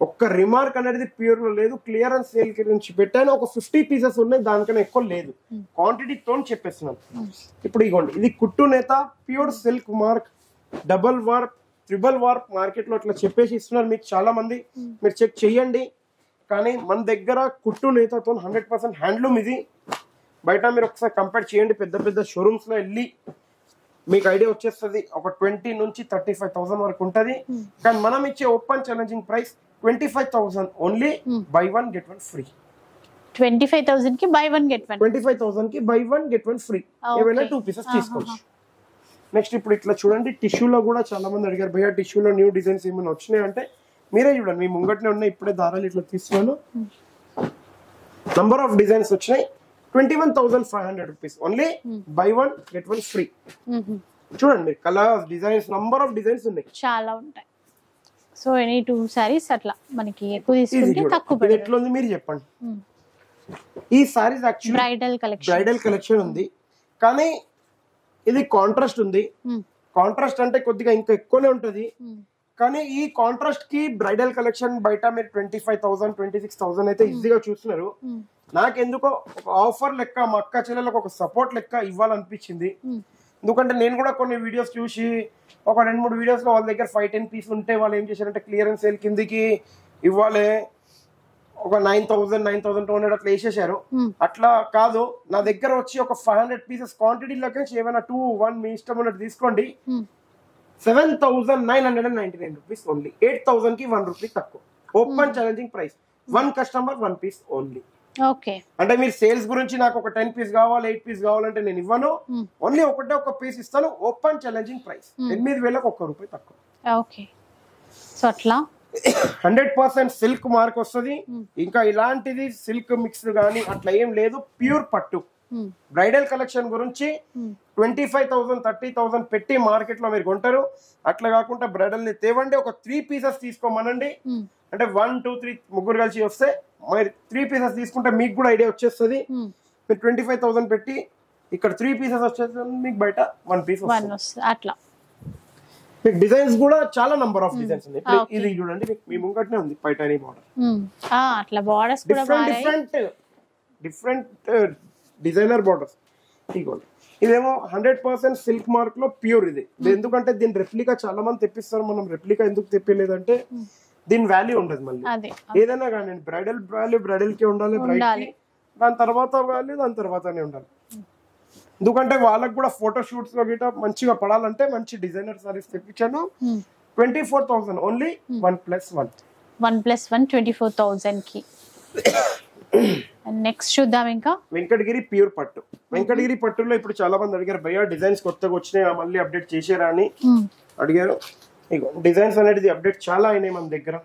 ఒక్క రిమార్క్ అనేది ప్యూర్ లో లేదు. క్లియరెన్స్ సేల్ గురించి పెట్టాను. ఒక 50 పీసెస్ ఉన్నాయి, దానికన్నా ఎక్కువ లేదు. క్వాంటిటీతో చెప్పేస్తున్నాను. ఇప్పుడు ఇగోండి, ఇది కుట్టు నేత pure silk mark, double warp, triple warp market లో అట్లా చెప్పేసి ఇస్తున్నారు మీకు చాలా మంది. మీరు చెక్ చెయ్యండి. కానీ మన దగ్గర కుట్టు నేతతో 100% హ్యాండ్లూమ్. ఇది బయట మీరు ఒకసారి కంపేర్ చేయండి, పెద్ద పెద్ద షోరూమ్స్ లో వెళ్ళి మీకు ఐడియా వచ్చేస్తుంది. ఒక 20 నుంచి 35,000 వరకు ఉంటది. కానీ మనం ఇచ్చే open challenging price 25,000 only. Buy 1 get 1 free. 25,000 కి బై 1 గెట్ 1. 25,000 కి బై 1 గెట్ 1 ఫ్రీ. ఏమైనా 2 పీసెస్ తీసుకోవచ్చు. నెక్స్ట్ ఇప్పుడు ఇట్లా చూడండి, టిష్యూలో కూడా చాలా మంది అడిగారు, భయ్యా టిష్యూలో న్యూ డిజైన్స్ ఏమైనా వచ్చినాయి అంటే మీరే చూడండి, మీ ముంగట్నే ఉన్నాయి. ఇప్పుడే దారాలు ఇట్లా తీస్తున్నాను. నంబర్ ఆఫ్ డిజైన్స్ వచ్చినాయి. 21,500 rupees only. Buy 1 get 1 free. చూడండి colours, designs, number of designs ఉన్నాయి, చాలా ఉంటాయి. సో ఎనీ 2 సారీస్ అట్లా మనకి ఎక్కువ తీసుకుంటే తక్కువ పడుతుంది. ఎట్లా ఉంది మీరు చెప్పండి. ఈ సారీస్ యాక్చువల్లీ బ్రైడల్ కలెక్షన్ ఉంది, కానీ ఇది కాంట్రాస్ట్ ఉంది. కాంట్రాస్ట్ అంటే కొద్దిగా ఇంకా ఎక్కువనే ఉంటది. కానీ ఈ కాంట్రాస్ట్ కి బ్రైడల్ కలెక్షన్ బయట మీరు 25,000 26,000 అయితే ఈజీగా చూస్తున్నారు. నాకెందుకో ఒక ఆఫర్ లెక్క, మా అక్క చెల్లెలకు ఒక సపోర్ట్ లెక్క ఇవ్వాలనిపించింది. ఎందుకంటే నేను కూడా కొన్ని వీడియోస్ చూసి, ఒక 2-3 వీడియోస్ లో వాళ్ళ దగ్గర 5-10 పీస్ ఉంటే వాళ్ళు ఏం చేశారంటే క్లియరెన్స్ సేల్ కిందికి ఇవ్వాలి, ఒక 9,200 అట్లా వేసేసారు. అట్లా కాదు, నా దగ్గర వచ్చి ఒక 500 పీసెస్ క్వాంటిటీలోకి ఏమైనా 2-1 మీ ఇష్టం ఉన్నట్టు తీసుకోండి. 7,999 రూపీస్ ఓన్లీ. 8,000 కి 1 రూపీ తక్కువ. Open challenging price. 1 customer 1 piece only. అంటే మీరు సేల్స్ గురించి నాకు ఒక 10 పీస్ కావాలి, 8 పీస్ కావాలంటే నేను ఇవ్వను. ఓన్లీ ఒక పీస్ ఇస్తాను. Open challenging price. 8,000కి 1 రూపాయి తక్కువ. సో అట్లా 100% సిల్క్ మార్క్ వస్తుంది. ఇంకా ఇలాంటిది సిల్క్ మిక్స్ గానీ అట్లా ఏం లేదు. ప్యూర్ పట్టు బ్రైడల్ కలెక్షన్ గురించి 25,000 30,000 పెట్టి మార్కెట్ లో మీరు కొంటారు. అట్లా కాకుండా బ్రైడల్ ని తేవండి, ఒక 3 పీసెస్ తీసుకోమనండి. అంటే 1 2 3 ముగ్గురు కలిసి వస్తే మరి 3 పీసెస్ తీసుకుంటే మీకు కూడా ఐడియా వచ్చేస్తుంది. మీరు 25,000 పెట్టి ఇక్కడ 3 పీసెస్ వచ్చేస్తుంది, మీకు బయట 1 పీస్ అట్లా. మీకు డిజైన్స్ కూడా చాలా నంబర్ ఆఫ్ డిజైన్స్ ఉన్నాయి. ఇది చూడండి, మీ ముంగట్నే ఉంది పైటానీ బార్డర్. అట్లా బార్డర్స్ కూడా డిఫరెంట్ డిజైనర్ బార్డర్స్. ఇదిగోండి, ఇదేమో 100% సిల్క్ మార్క్ లో ప్యూర్. ఇది ఎందుకంటే దీని రెప్లికా చాలా మంది తెప్పిస్తారు. మనం రెప్లికా ఎందుకు తెప్పలేదంటే దీని వాల్యూ ఉండదు. మళ్ళీ ఏదైనా కానీ బ్రైడల్ వాల్యూ బ్రైడల్ కి ఉండాలి, బ్రైడ్ కి దాని తర్వాత వాల్యూ దాని తర్వాతనే ఉండాలి. ఎందుకంటే వాళ్ళకి కూడా ఫోటో షూట్స్ లో గిట మంచిగా పడాలంటే మంచి డిజైనర్ సారీస్ తెప్పించాను. 24,000 ఓన్లీ. 1+1 24,000 కి. నెక్స్ట్ చూద్దాం ఇంకా వెంకటగిరి ప్యూర్ పట్టు. వెంకటగిరి పట్టులో ఇప్పుడు చాలా మంది అడిగారు, భయ్యా డిజైన్స్ కొత్తగా వచ్చినాయి మళ్ళీ అప్డేట్ చేసారా అని అడిగారు. ఇగో డిజైన్స్ అనేది అప్డేట్ చాలా అయినాయి మన దగ్గర.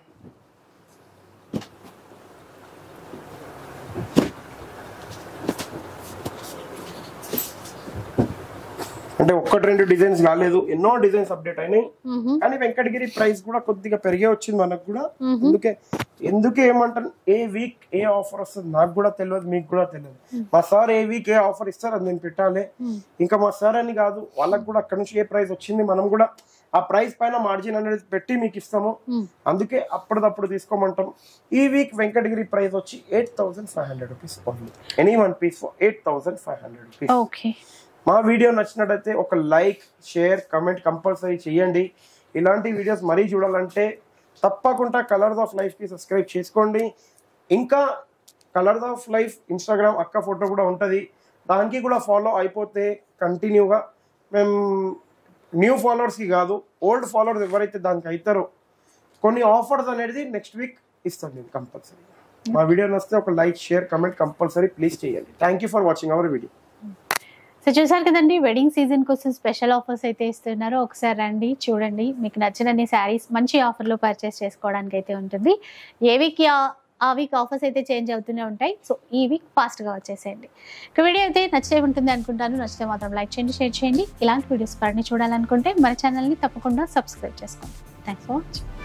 అంటే 1-2 డిజైన్స్ కాలేదు, ఎన్నో డిజైన్స్ అప్డేట్ అయినాయి. కానీ వెంకటగిరి ప్రైస్ కూడా కొద్దిగా పెరిగే వచ్చింది మనకు కూడా. ఎందుకే ఏమంటారు, ఏ వీక్ ఏ ఆఫర్ వస్తుంది నాకు కూడా తెలియదు, మీకు కూడా తెలియదు. మా సార్ ఏ వీక్ ఏ ఆఫర్ ఇస్తారు అది నేను పెట్టాలి. ఇంకా మా సార్ అని కాదు, వాళ్ళకి కూడా అక్కడ నుంచి ఏ ప్రైస్ వచ్చింది మనం కూడా ఆ ప్రైస్ పైన మార్జిన్ అనేది పెట్టి మీకు ఇస్తాము. అందుకే అప్పటిదప్పుడు తీసుకోమంటాం. ఈ వీక్ వెంకటగిరి ప్రైస్ వచ్చి 8,500 rupees only. Any 1 piece for 8,500 rupees. మా వీడియో నచ్చినట్టయితే ఒక లైక్, షేర్, కమెంట్ కంపల్సరీ చేయండి. ఇలాంటి వీడియోస్ మరీ చూడాలంటే తప్పకుండా కలర్స్ ఆఫ్ లైఫ్ కి సబ్స్క్రైబ్ చేసుకోండి. ఇంకా కలర్స్ ఆఫ్ లైఫ్ ఇన్స్టాగ్రామ్ అక్క ఫోటో కూడా ఉంటుంది, దానికి కూడా ఫాలో అయిపోతే కంటిన్యూగా మేము న్యూ ఫాలోవర్స్ కి కాదు, ఓల్డ్ ఫాలోవర్స్ ఎవరైతే దానికి అవుతారో కొన్ని ఆఫర్స్ అనేది నెక్స్ట్ వీక్ ఇస్తాను నేను కంపల్సరీ. మా వీడియో నచ్చితే ఒక like, share, comment compulsory please చేయండి. Thank you for watching our video. So చూసారు కదండి, వెడ్డింగ్ సీజన్ కోసం స్పెషల్ ఆఫర్స్ అయితే ఇస్తున్నారు. ఒకసారి రండి, చూడండి, మీకు నచ్చినన్ని శారీస్ మంచి ఆఫర్లో పర్చేస్ చేసుకోవడానికి అయితే ఉంటుంది. ఏ వీక్ ఆ వీక్ ఆఫర్స్ అయితే చేంజ్ అవుతూనే ఉంటాయి. సో ఈ వీక్ ఫాస్ట్గా వచ్చేసేయండి. ఇక వీడియో అయితే నచ్చే ఉంటుంది అనుకుంటాను. నచ్చితే మాత్రం లైక్ చేయండి, షేర్ చేయండి. ఇలాంటి వీడియోస్ పడిని చూడాలనుకుంటే మన ఛానల్ని తప్పకుండా సబ్స్క్రైబ్ చేసుకోండి. Thanks for watching.